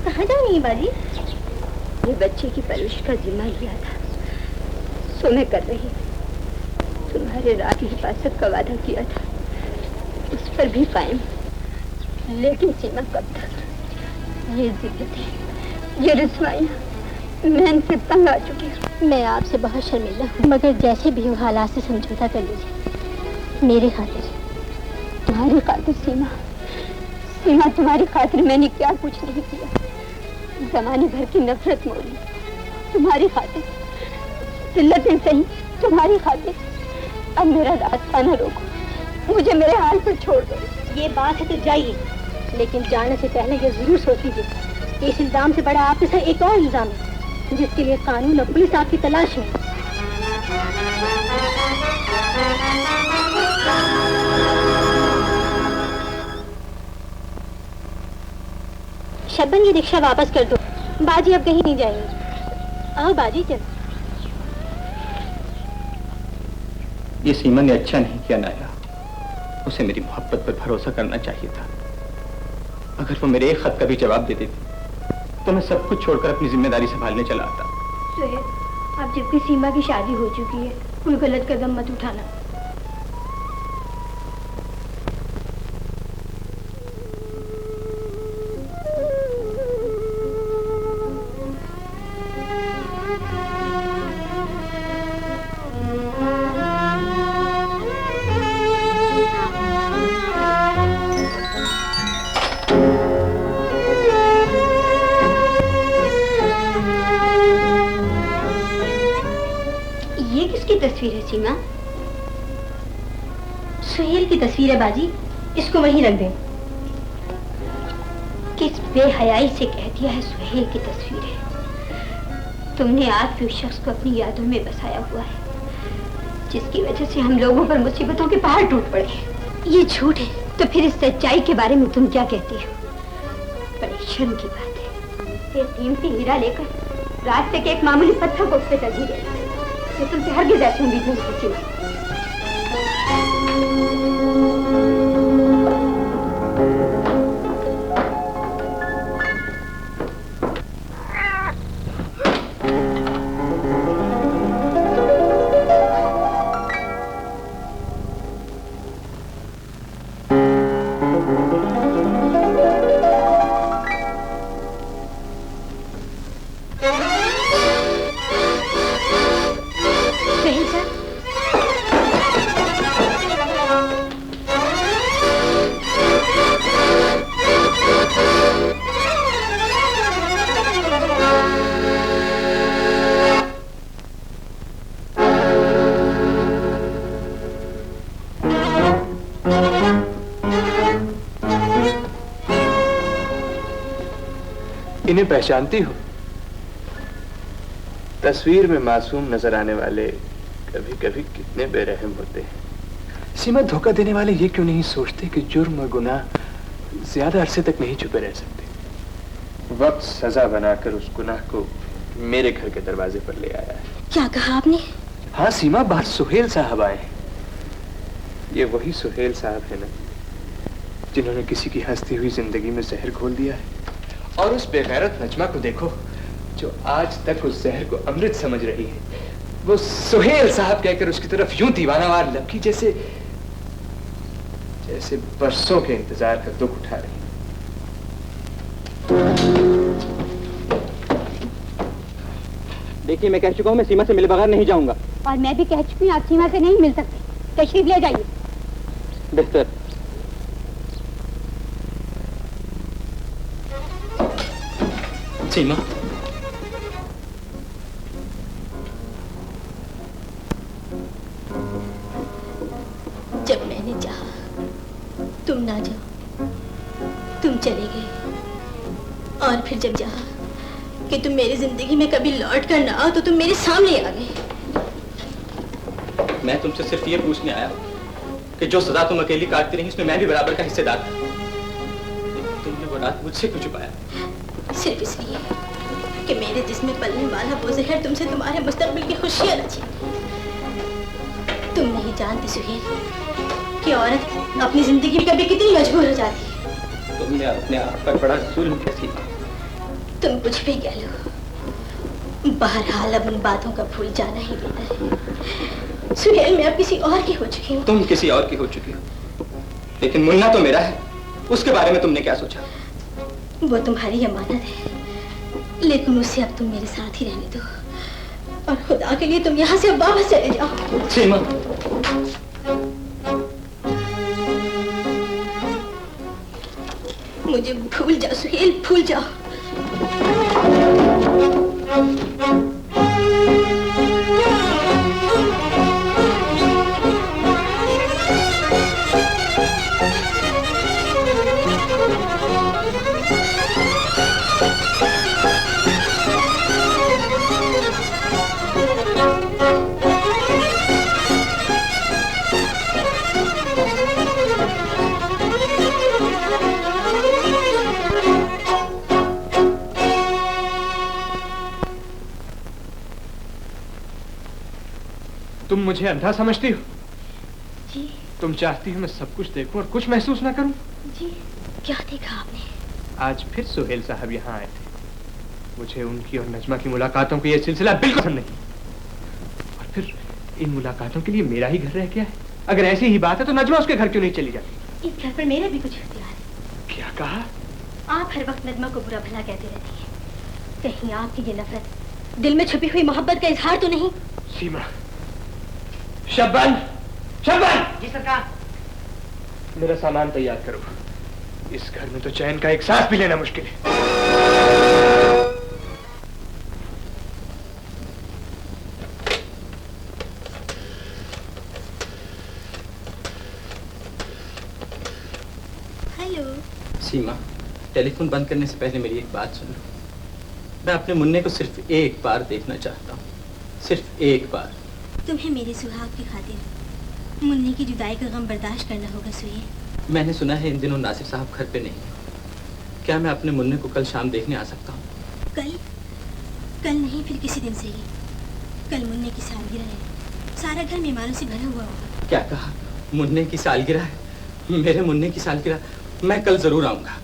कहाँ जा रही है बाजी? ये बच्चे की परवरिश का जिम्मा लिया था, सो मैं कर रही। तुम्हारे रात की हिफाजत का वादा किया था, उस पर भी कायम। लेकिन सीमा कब तक? ये जिद्दें, ये रुसवाइयाँ, मैं इनसे तंग आ चुकी हूँ। मैं आपसे बहुत शर्मिंदा हूँ, मगर जैसे भी हो हालात से समझौता कर लीजिए मेरे खातिर। तुम्हारी खातिर सीमा, सीमा तुम्हारी खातिर मैंने क्या कुछ नहीं किया। जमाने भर की नफरत मोड़ी तुम्हारी खातिर, जिल्लतें सही तुम्हारी खातिर। अब मेरा रास्ता न रोको, मुझे मेरे हाल पर छोड़ दो। ये बात है तो जाइए, लेकिन जाने से पहले ये जरूर सोच लीजिए कि इस इल्जाम से बड़ा आपके साथ एक और इल्जाम है, जिसके लिए कानून और पुलिस आपकी तलाश है। शबन, ये रिक्शा वापस कर दो। बाजी अब कहीं नहीं जाएंगी। आओ बाजी, चल। ये सीमा ने अच्छा नहीं किया नाया। उसे मेरी मोहब्बत पर भरोसा करना चाहिए था। अगर वो मेरे एक खत का भी जवाब दे देती तो मैं सब कुछ छोड़कर अपनी जिम्मेदारी संभालने चला आता। सुहेल, अब जबकि सीमा की शादी हो चुकी है, कोई गलत कदम मत उठाना। तस्वीर है सीमा? सुहेल की तस्वीर है बाजी, इसको वहीं रख दें। किस बेहयाई से कह दिया है सुहेल की तस्वीर है। तुमने आज भी उस शख्स को अपनी यादों में बसाया हुआ है, जिसकी वजह से हम लोगों पर मुसीबतों के पहाड़ टूट पड़े। ये झूठ है तो फिर इस सच्चाई के बारे में तुम क्या कहती हो? बड़ी शर्म की बात है, ये कीमती हीरा लेकर रास्ते के एक मामूली पत्थर को उस पर तरजीह दे रही है। ये तुमसे हरगिज़ ऐसी उम्मीद नहीं की थी। इन्हें पहचानती हो? तस्वीर में मासूम नजर आने वाले कभी कभी कितने बेरहम होते हैं। सीमा, धोखा देने वाले ये क्यों नहीं सोचते कि जुर्म और गुनाह ज्यादा अरसे तक नहीं छुपे रह सकते। वक्त सजा बनाकर उस गुनाह को मेरे घर के दरवाजे पर ले आया है। क्या कहा आपने? हाँ सीमा, बाहर सुहेल साहब आए हैं। ये वही सुहेल साहब है ना, जिन्होंने किसी की हंसती हुई जिंदगी में जहर घोल दिया है। और उस बेगैरत नजमा को देखो, जो आज तक उस जहर को अमृत समझ रही है। वो सुहेल साहब कहकर उसकी तरफ यूं दीवानावार लपकी जैसे जैसे बरसों के इंतजार का दुख उठा रही। देखिए, मैं कह चुका हूं मैं सीमा से मिले बगैर नहीं जाऊंगा। और मैं भी कह चुकी हूँ आप सीमा से नहीं मिल सकते। तशरीफ ले जाइए। बेहतर। सीमा, जब मैंने चाहा तुम ना जाओ, तुम चले गए। और फिर जब चाहा कि तुम मेरी जिंदगी में कभी लौट कर ना आओ तो तुम मेरे सामने आ गए। मैं तुमसे सिर्फ ये पूछने आया कि जो सजा तुम अकेली काटती रही उसमें मैं भी बराबर का हिस्सेदार था। तुमने वो रात मुझसे क्यों छुपाया? सिर्फ इसलिए कि मेरे जिस्म पलने वाला वो जहर तुमसे तुम्हारे मुस्तकबिल की खुशियां न छीने। तुम नहीं जानती सुहेल कि औरत अपनी जिंदगी में कभी कितनी मजबूर हो जाती है। तुमने अपने आप पर बड़ा जुल्म किया। तुम कुछ भी कह लो, बहरहाल अब उन बातों का भूल जाना ही बेहतर है। सुहेल, मैं अब किसी और की हो चुकी हूँ। तुम किसी और की हो चुकी हो, लेकिन मुन्ना तो मेरा है। उसके बारे में तुमने क्या सोचा? वो तुम्हारी अमानत है, लेकिन उसे अब तुम मेरे साथ ही रहने दो, और खुदा के लिए तुम यहाँ से अब वापस चले जाओ। सीमा, मुझे भूल जाओ सुहेल, भूल जाओ। तुम मुझे अंधा समझती हो? जी। तुम चाहती हो मैं सब कुछ देखूं और कुछ महसूस ना करूं? जी। क्या देखा आपने? आज फिर सुहेल साहब यहाँ आए थे। मुझे उनकी और नजमा की मुलाकातों का ये सिलसिला बिल्कुल पसंद नहीं। और फिर इन मुलाकातों के लिए मेरा ही घर रह गया है। अगर ऐसी ही बात है तो नजमा उसके घर क्यों नहीं चली जाती? इस घर पर मेरा भी कुछ इख्तियार है। क्या कहा? आप हर वक्त नजमा को बुरा भला कहती रहती हैं। कहीं आपकी ये नफरत दिल में छुपी हुई मोहब्बत का इजहार तो नहीं? सीमा। शब्बन! शब्बन! जी सरकार। मेरा सामान तैयार करो। इस घर में तो चैन का एक सांस भी लेना मुश्किल है। हेलो। सीमा, टेलीफोन बंद करने से पहले मेरी एक बात सुनो। मैं अपने मुन्ने को सिर्फ एक बार देखना चाहता हूँ, सिर्फ एक बार। तुम्हें मेरे सुहाग की खातिर मुन्ने की जुदाई का गम बर्दाश्त करना होगा सुहेल। मैंने सुना है इन दिनों नासिर साहब घर पे नहीं है। क्या मैं अपने मुन्ने को कल शाम देखने आ सकता हूँ? कल? कल नहीं, फिर किसी दिन सही। कल मुन्ने की सालगिरह है, सारा घर मेहमानों से भरा हुआ होगा। क्या कहा? मुन्ने की सालगिरह है? मेरे मुन्ने की सालगिरह? मैं कल जरूर आऊंगा।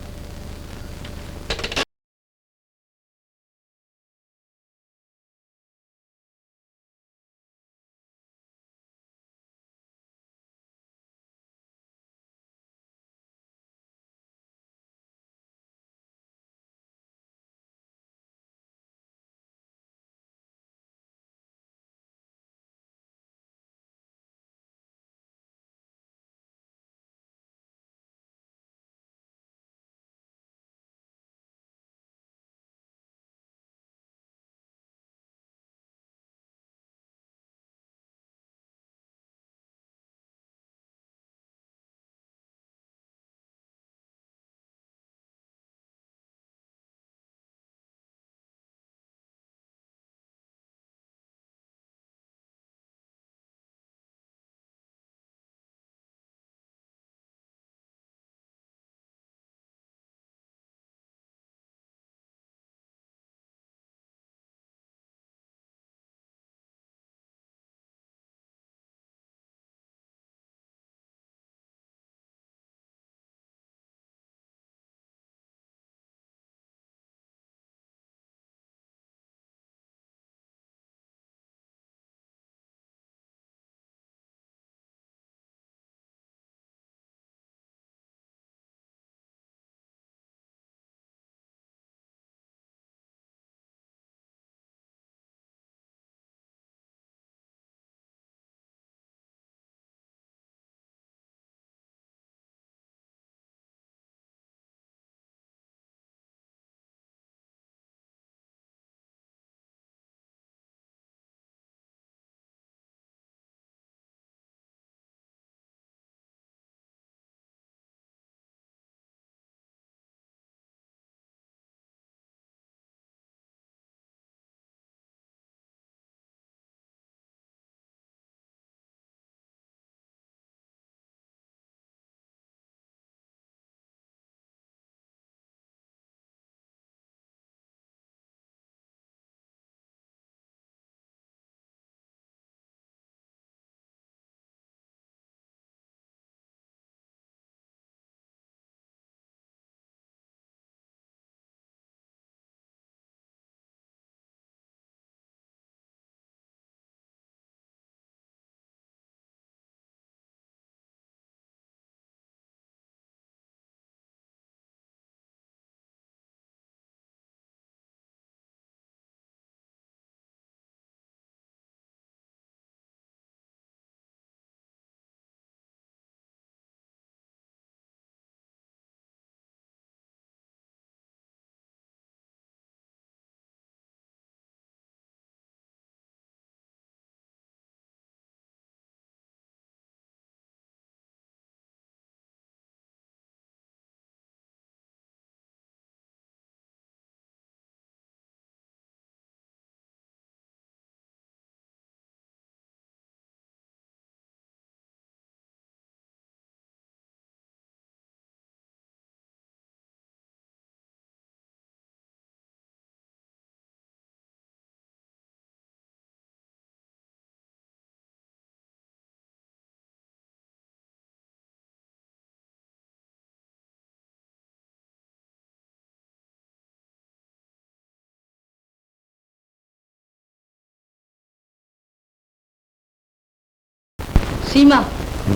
सीमा,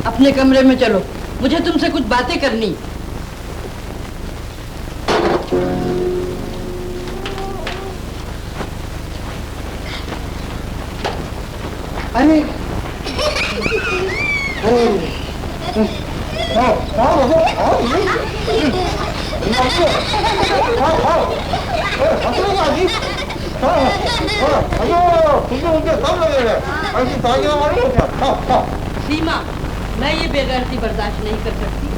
अपने कमरे में चलो, मुझे तुमसे कुछ बातें करनी। अरे सीमा, मैं ये बेगैरती बर्दाश्त नहीं कर सकती।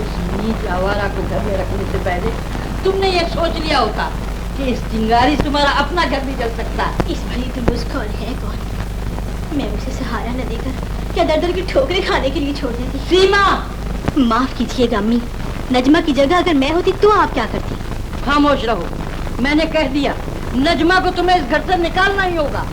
उस नीच आवारा को घर में रखने से पहले तुमने ये सोच लिया होता कि इस चिंगारी से तुम्हारा अपना घर भी जल सकता है। इस भाई तुम उस कौन है कौन? मैं उसे सहारा न देकर क्या दर दर की ठोकरें खाने के लिए छोड़ देती? सीमा, माफ कीजिएगा अम्मी, नजमा की जगह अगर मैं होती तो आप क्या करती? खामोश रहो, मैंने कह दिया। नजमा को तुम्हें इस घर से निकालना ही होगा।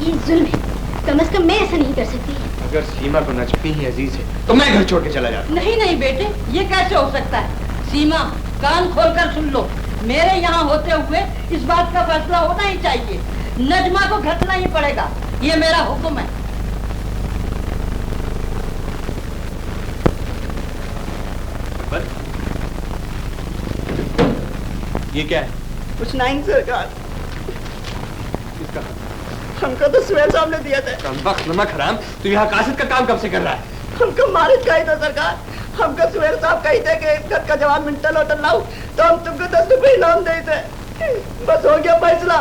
ये जुल्म है, कम से कम मैं ऐसा नहीं कर सकती। अगर सीमा को नजमी ही अजीज है तो मैं घर छोड़ के चला जाता। नहीं नहीं बेटे, ये कैसे हो सकता है? सीमा, कान खोलकर सुन लो, मेरे यहाँ होते हुए इस बात का फैसला होना ही चाहिए। नजमा को घटना ही पड़ेगा, ये मेरा हुक्म है। ये क्या है? कुछ नहीं सरकार। किसका? हमको तो सुहेल साहब ने दिया था। कमबख्त नमक हराम, तू यहाँ कासिद का काम कब से कर रहा है? हमको मालिक का ही था सरकार। हमको सुहेल साहब कही थे कि एक घर का जवान मिंटल होटल लाओ तो हम तुमको 10 रुपये इनाम दे थे। बस हो गया फैसला।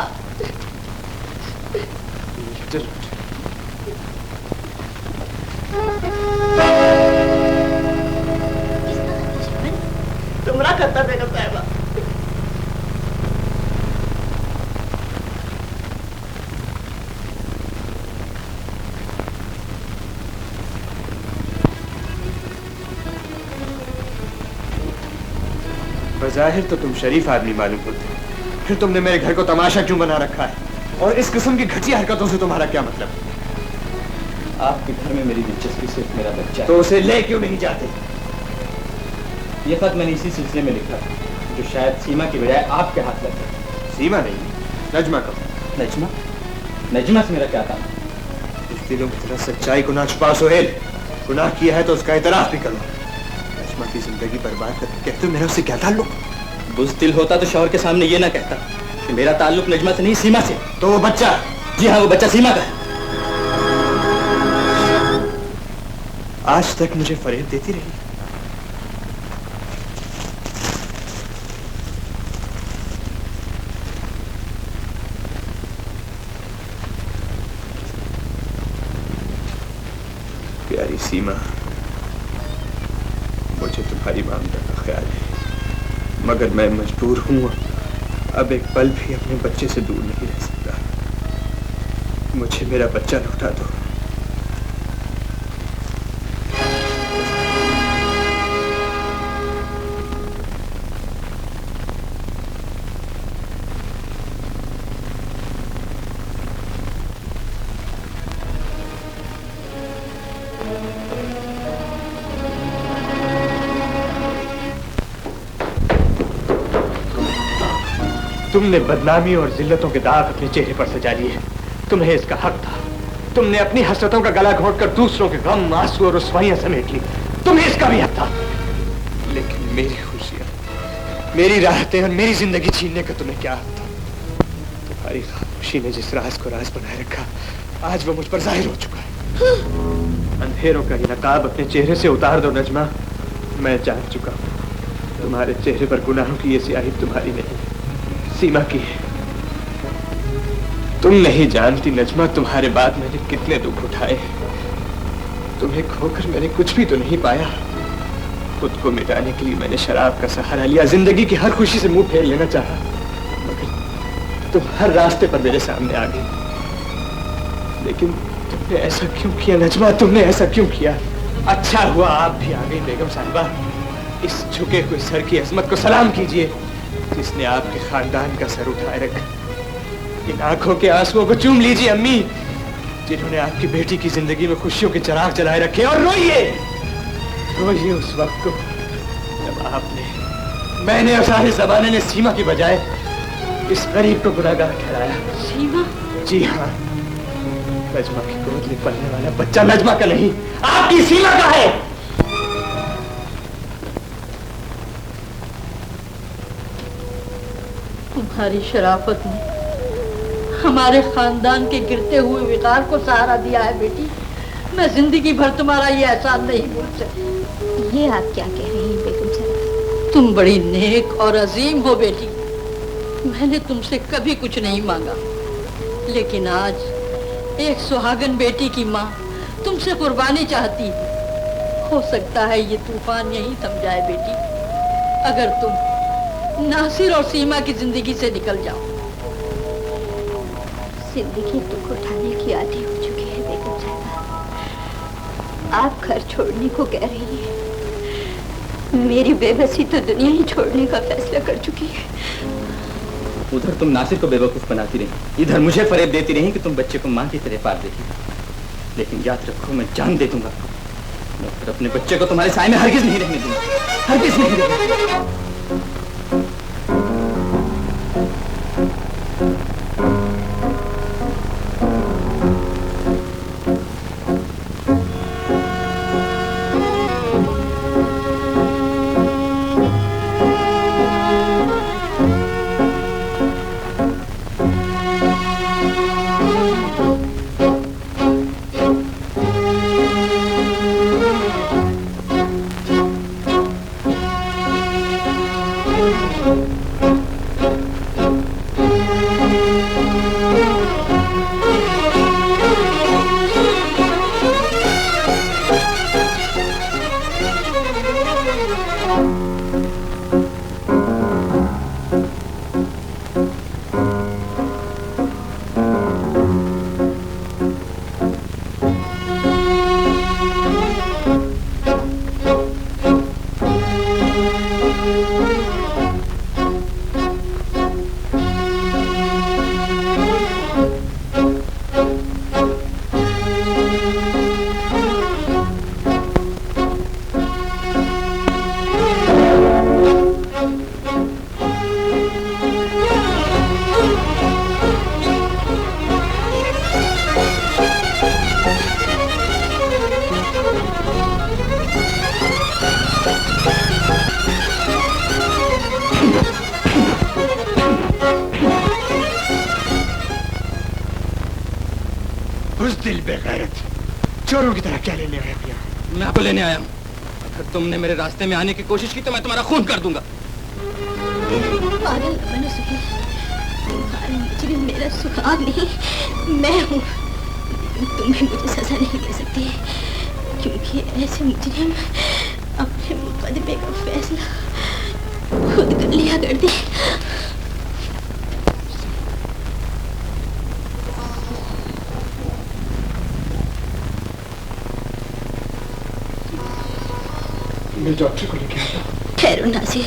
तुम्हारा खत्ता बेगम साहिबा। बज़ाहिर तो तुम शरीफ आदमी मालूम होते, फिर तुमने मेरे घर को तमाशा क्यों बना रखा है? और इस किस्म की घटिया हरकतों से तुम्हारा क्या मतलब? आपके घर में मेरी दिलचस्पी सिर्फ मेरा बच्चा है। तो उसे ले क्यों नहीं जाते? ये खत मैंने इसी सिलसिले में लिखा जो शायद सीमा की बजाय आपके हाथ लग गया। सीमा नहीं, नजमा को। नजमा? नजमा से मेरा क्या काम? इस दिलों की तरह सच्चाई को ना छुपा सुहेल। गुनाह किया है तो उसका इतराफ भी करो। नजमा की जिंदगी बर्बाद करके कहते हो मेरा उससे क्या ताल्लुक? बुज़दिल होता तो शौहर के सामने ये ना कहता कि मेरा ताल्लुक नजमा से नहीं सीमा से। तो वो बच्चा? जी हाँ, वो बच्चा सीमा का है। आज तक मुझे फरेब देती रही। प्यारी सीमा, मुझे तुम्हारी मामला का ख्याल है, मगर मैं मजबूर हूं अब एक पल भी अपने बच्चे से दूर नहीं रह सकता। मुझे मेरा बच्चा लौटा दो। तुमने बदनामी और जिल्लतों के दाग अपने चेहरे पर सजा लिए। तुम्हें इसका हक था। तुमने अपनी हसरतों का गला घोंटकर दूसरों के गम, आंसू और रुसवाइयां समेट ली। तुम्हें इसका भी हक था। लेकिन मेरी खुशियां, मेरी राहतें और मेरी जिंदगी छीनने का तुम्हें क्या हक था? तुम्हारी खामोशी ने जिस राज को राज बनाए रखा, आज वो मुझ पर जाहिर हो चुका है। अंधेरों का ये नकाब अपने चेहरे से उतार दो नजमा। मैं जान चुका हूँ तुम्हारे चेहरे पर गुनाहों की ये स्याही तुम्हारी नहीं, सीमा की है। तुम नहीं जानती नजमा, तुम्हारे बाद मैंने कितने दुख उठाए। तुम्हें खोकर मैंने कुछ भी तो नहीं पाया। खुद को मिटाने के लिए मैंने शराब का सहारा लिया, जिंदगी की हर खुशी से मुंह फेर लेना चाहा, मगर तुम हर रास्ते पर मेरे सामने आ गई। लेकिन तुमने ऐसा क्यों किया नजमा? तुमने ऐसा क्यों किया? अच्छा हुआ आप भी आ गई बेगम साहिबा। इस झुके हुए सर की अजमत को सलाम कीजिए जिसने आपके खानदान का सर उठाए रखा। इन आंखों के आंसुओं को चूम लीजिए अम्मी, जिन्होंने आपकी बेटी की जिंदगी में खुशियों के चिराग जलाए रखे। और रोइए, रोइए उस वक्त को जब आपने, मैंने और सारे ज़माने ने सीमा की बजाय इस गरीब को गुनाहगार ठहराया। सीमा? जी हाँ, नजमा की गोद में पलने वाला बच्चा नजमा का नहीं, आपकी सीमा का है। तुम्हारी शराफत ने हमारे खानदान के गिरते हुए विकार को सहारा दिया है बेटी। मैं जिंदगी भर तुम्हारा ये एहसान नहीं भूल सकती। ये आप क्या कह रही हैं बेगम साहब? तुम बड़ी नेक और अजीम हो बेटी। मैंने तुमसे कभी कुछ नहीं मांगा, लेकिन आज एक सुहागन बेटी की माँ तुमसे कुर्बानी चाहती है। हो सकता है ये तूफान यहीं थम जाए बेटी, अगर तुम नासिर और सीमा की जिंदगी से निकल जाओ। जिंदगी दुख उठाने की आदि हो चुकी है बेगम साहिबा। आप घर छोड़ने को कह रही हैं। मेरी बेबसी तो दुनिया ही छोड़ने का फैसला कर चुकी है। उधर तुम नासिर को बेवकूफ बनाती रही, इधर मुझे फरेब देती रही कि तुम बच्चे को माँ की तरह पाल देगी। लेकिन याद रखो, मैं जान दे दूंगा, मैं फिर अपने बच्चे को तुम्हारे साए में हरगिज नहीं रहने दूंगा, हरगिज नहीं रहने दूंगा। तुमने मेरे रास्ते में आने की कोशिश की तो मैं तुम्हारा खून कर दूंगा। पागल न बनो सुहेल, तुम्हारे मुजरिम मेरा सुहाग नहीं, मैं हूँ। तुम भी मुझे सजा नहीं दे सकती, क्योंकि ऐसे मुजरिम अपने मुकदमे का फैसला खुद कर लिया करते। मैं डॉक्टर को लेके आता हूँ। ठहरो नासिर,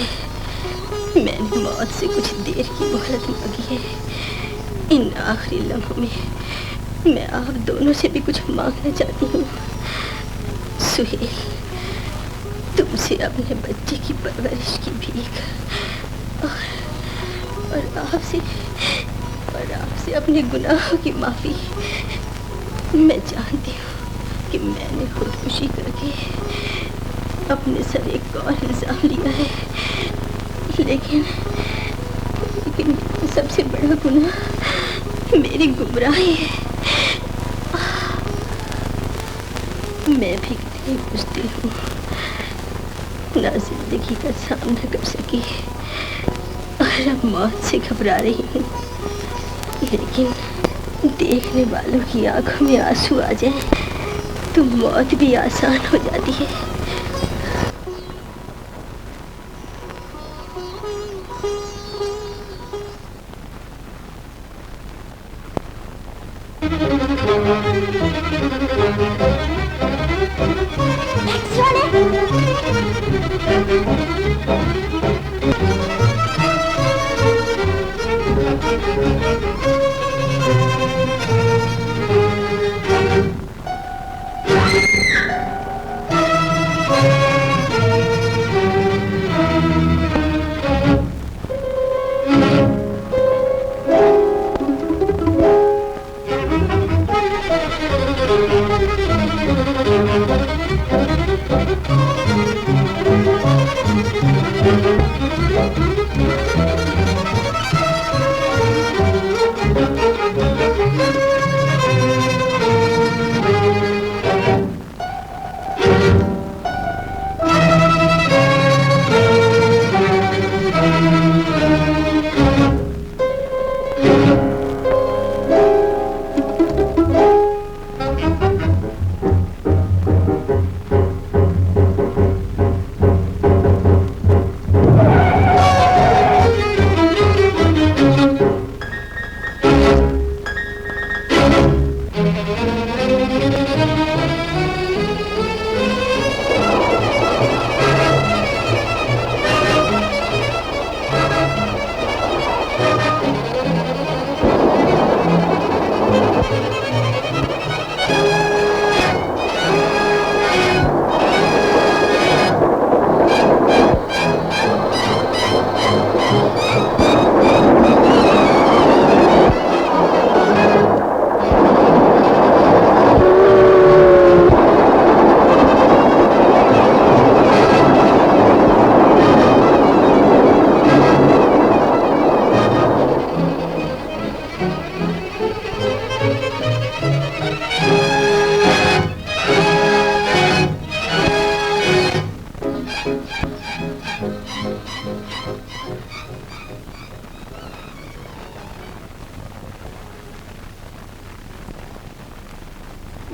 मैंने मौत से कुछ देर की मोहलत मांगी है। इन आखिरी लम्हों में मैं आप दोनों से भी कुछ मांगना चाहती हूँ। सुहेल, तुमसे अपने बच्चे की परवरिश की भीख और आपसे अपने गुनाहों की माफी। मैं जानती हूँ कि मैंने खुदकुशी करके अपने सर एक और इल्जाम लिया है, लेकिन सबसे बड़ा गुनाह मेरी गुमराही है। मैं भी कितनी बुज़दिल हूँ, ना जिंदगी का सामना कर सकी और अब मौत से घबरा रही हूँ। लेकिन देखने वालों की आंखों में आंसू आ जाए तो मौत भी आसान हो जाती है।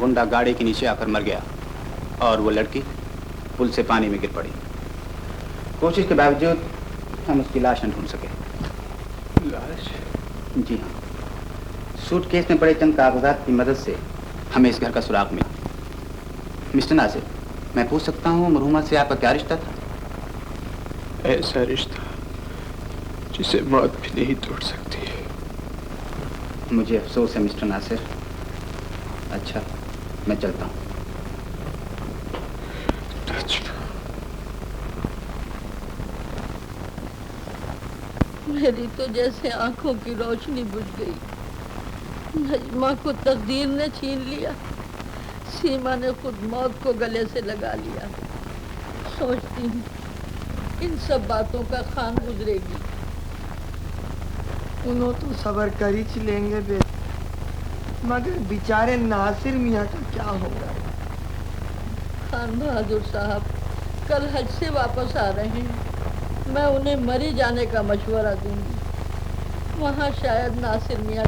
गुंडा गाड़ी के नीचे आकर मर गया और वो लड़की पुल से पानी में गिर पड़ी। कोशिश के बावजूद हम उसकी लाश न ढूंढ सके। लाश? जी हाँ, सूटकेस में पड़े चंद कागजात की मदद से हमें इस घर का सुराग मिला। मिस्टर नासिर, मैं पूछ सकता हूँ मरहुमा से आपका क्या रिश्ता था? ऐसा रिश्ता जिसे मौत भी नहीं तोड़ सकती है। मुझे अफसोस है मिस्टर नासिर। अच्छा, मैं चलता हूँ। मेरी तो जैसे आंखों की रोशनी बुझ गई। नजमा को तकदीर ने छीन लिया, सीमा ने खुद मौत को गले से लगा लिया। सोचती हूँ इन सब बातों का खान गुजरेगी। उन्हों तो सबर कर ही लेंगे बेटा, मगर बेचारे नासिर मियाँ का क्या होगा? खान बहादुर साहब कल हज से वापस आ रहे हैं। मैं उन्हें मरी जाने का मशवरा दूंगी। वहाँ शायद नासिर मियाँ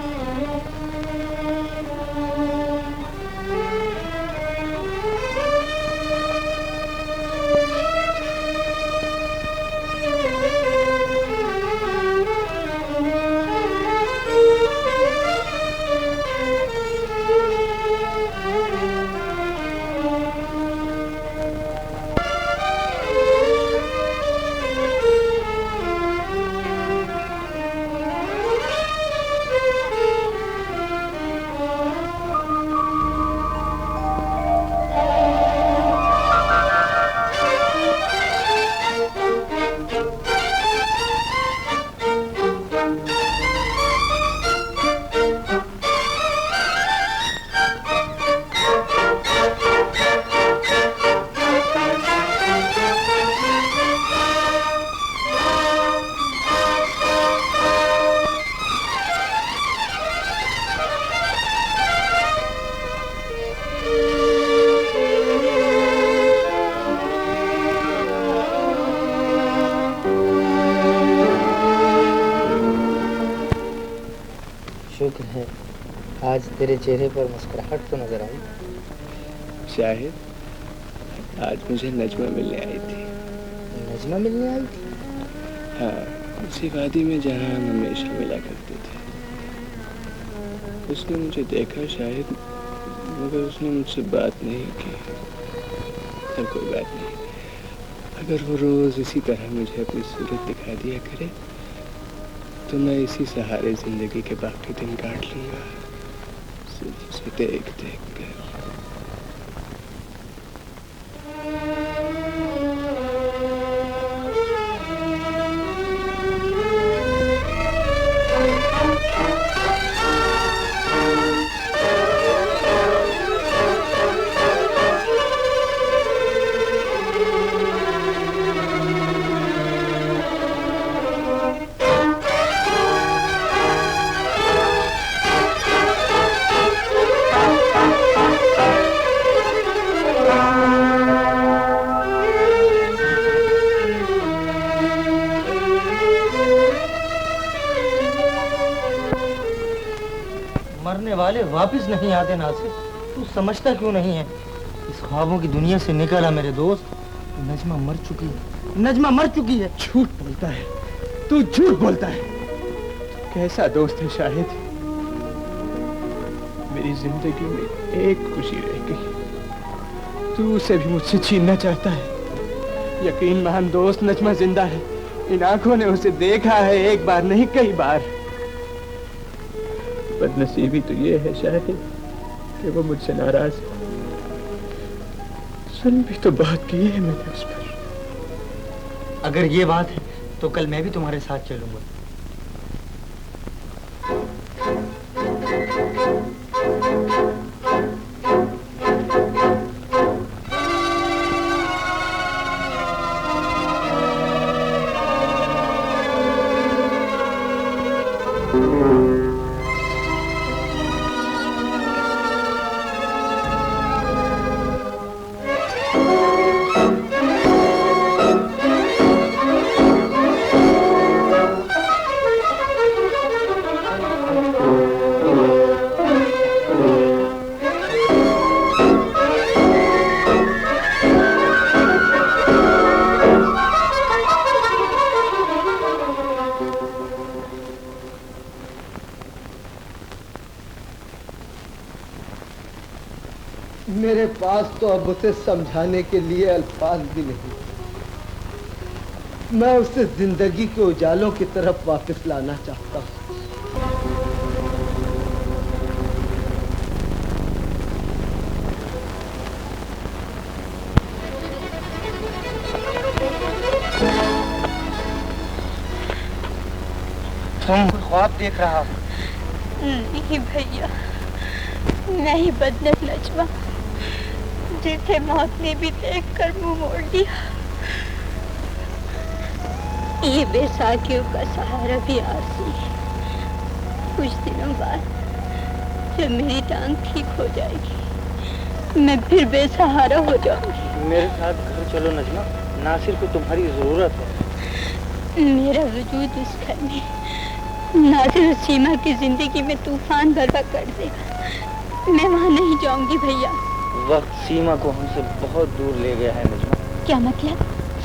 शुक्र है आज तेरे चेहरे पर मुस्कुराहट तो नजर आई। शाहिद, आज मुझे नजमा मिलने आई थी। नजमा मिलने आई थी? हाँ, उसी वादी में जहाँ हम हमेशा मिला करते थे। उसने मुझे देखा शाहिद, मगर उसने मुझसे बात नहीं की। पर कोई बात नहीं, अगर वो रोज इसी तरह मुझे अपनी सूरत दिखा दिया करे तो मैं इसी सहारे जिंदगी के बाकी दिन काट लूंगा, सिर्फ उसे देख देख कर। साले वापस नहीं आते नासिर, तू समझता क्यों नहीं है? इस ख्वाबों की दुनिया से निकला मेरे दोस्त। नजमा मर चुकी है, नजमा मर चुकी है। झूठ बोलता है तू, झूठ बोलता है। कैसा दोस्त है शाहिद। मेरी जिंदगी में एक खुशी रह गई, तू उसे भी मुझसे छीनना चाहता है। यकीन मान दोस्त, नजमा जिंदा है। इन आंखों ने उसे देखा है, एक बार नहीं कई बार। बदनसीबी तो ये है शाहिद कि वो मुझसे नाराज है। सुन भी तो बहुत किए है मैंने उस पर। अगर ये बात है तो कल मैं भी तुम्हारे साथ चलूंगा। मेरे पास तो अब उसे समझाने के लिए अल्फाज भी नहीं। मैं उसे जिंदगी के उजालों की तरफ वापस लाना चाहता हूँ। तुम ख्वाब देख रहा हो? नहीं भैया, मैं ही बदनत नजमा, जिसे मौत ने भी देखकर मुंह मोड़ दिया। ये बेसाखियों का सहारा भी आरज़ी है। कुछ दिनों बाद जब मेरी टांग ठीक हो जाएगी, मैं फिर बेसहारा हो जाऊंगी। मेरे साथ घर चलो नजमा, नासिर को तुम्हारी जरूरत है। मेरा वजूद इस घर में नासिर और सीमा की जिंदगी में तूफान बर्पा कर देगा। मैं वहाँ नहीं जाऊंगी भैया। वक्त सीमा को हमसे बहुत दूर ले गया है नजमा। क्या मतलब?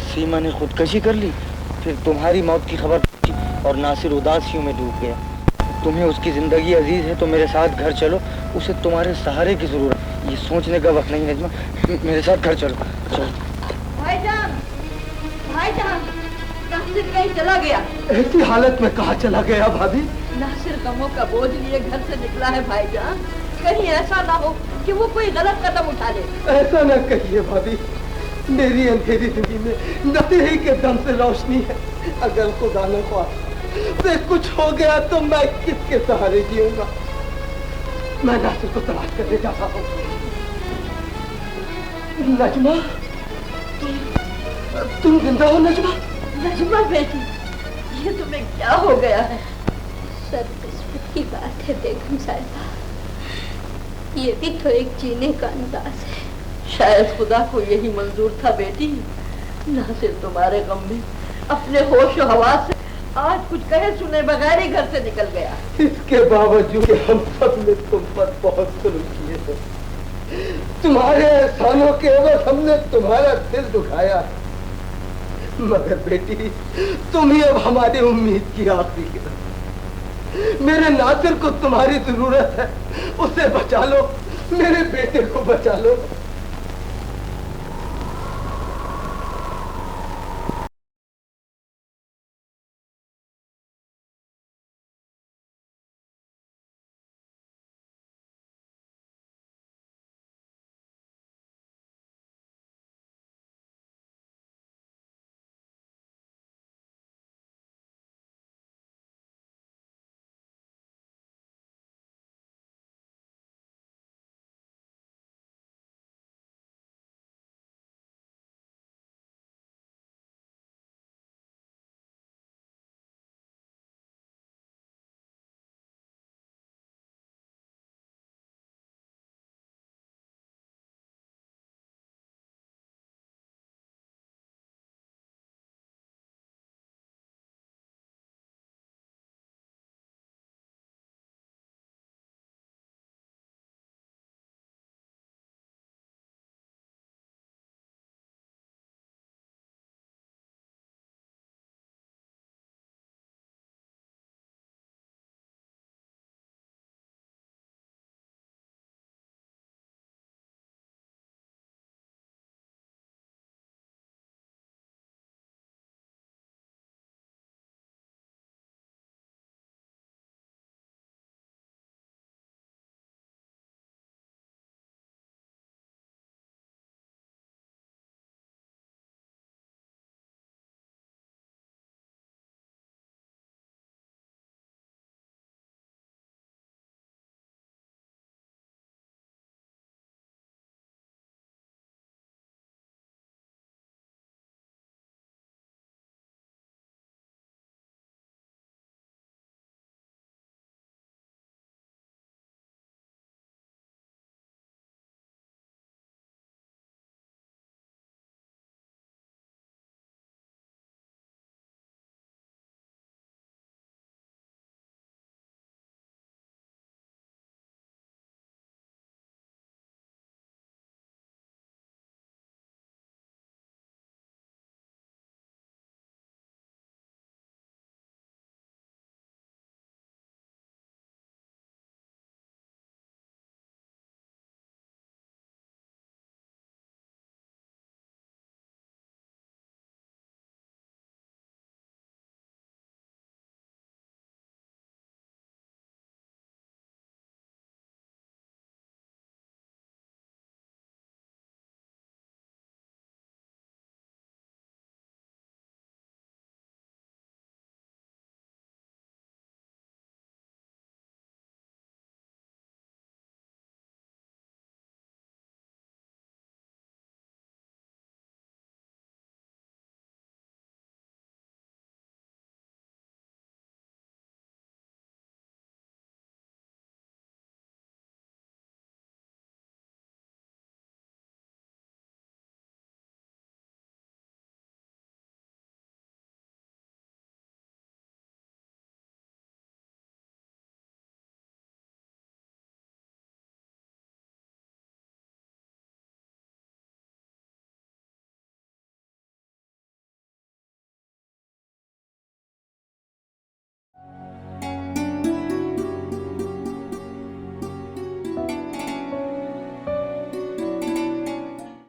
सीमा ने खुदकशी कर ली, फिर तुम्हारी मौत की खबर और नासिर उदासियों में डूब गया। तुम्हें उसकी जिंदगी अजीज है तो मेरे साथ घर चलो, उसे तुम्हारे सहारे की जरूरत है। ये सोचने का वक्त नहीं नजमा, मेरे साथ घर चलो। चलो भाईजान, भाईजान, नासिर कहीं चला गया। ऐसी हालत में कहाँ चला गया भाभी? नासिर गमों का बोझ लिए घर से निकला है भाईजान। कहीं ऐसा ना हो कि वो कोई गलत कदम उठा ले। ऐसा ना कहिए भाभी, मेरी अंधेरी जिंदगी में नशे के दम से रोशनी है। अगर खुदा न ख्वास्ता कुछ हो गया तो मैं किसके सहारे जीऊंगा? मैं नासिर को तलाश करने जा रहा हूँ। नजमा, तुम जिंदा हो नजमा? नजमा बेटी, ये तुम्हें क्या हो गया है? सर्वकिस्मत की बात है बेगम साहिबा, ये भी तो एक जीने का अंदाज है। शायद खुदा को यही मंजूर था बेटी। नासिर तुम्हारे गम में अपने होश और हवास से आज कुछ कहे सुने बगैर ही घर से निकल गया। इसके बावजूद हम सब ने तुम पर बहुत जुल्म किए हैं। तुम्हारे एहसानों के एवज हमने तुम्हारा दिल दुखाया, मगर बेटी तुम ही अब हमारी उम्मीद की आखिरी किरण। मेरे नासिर को तुम्हारी जरूरत है, उसे बचा लो, मेरे बेटे को बचा लो।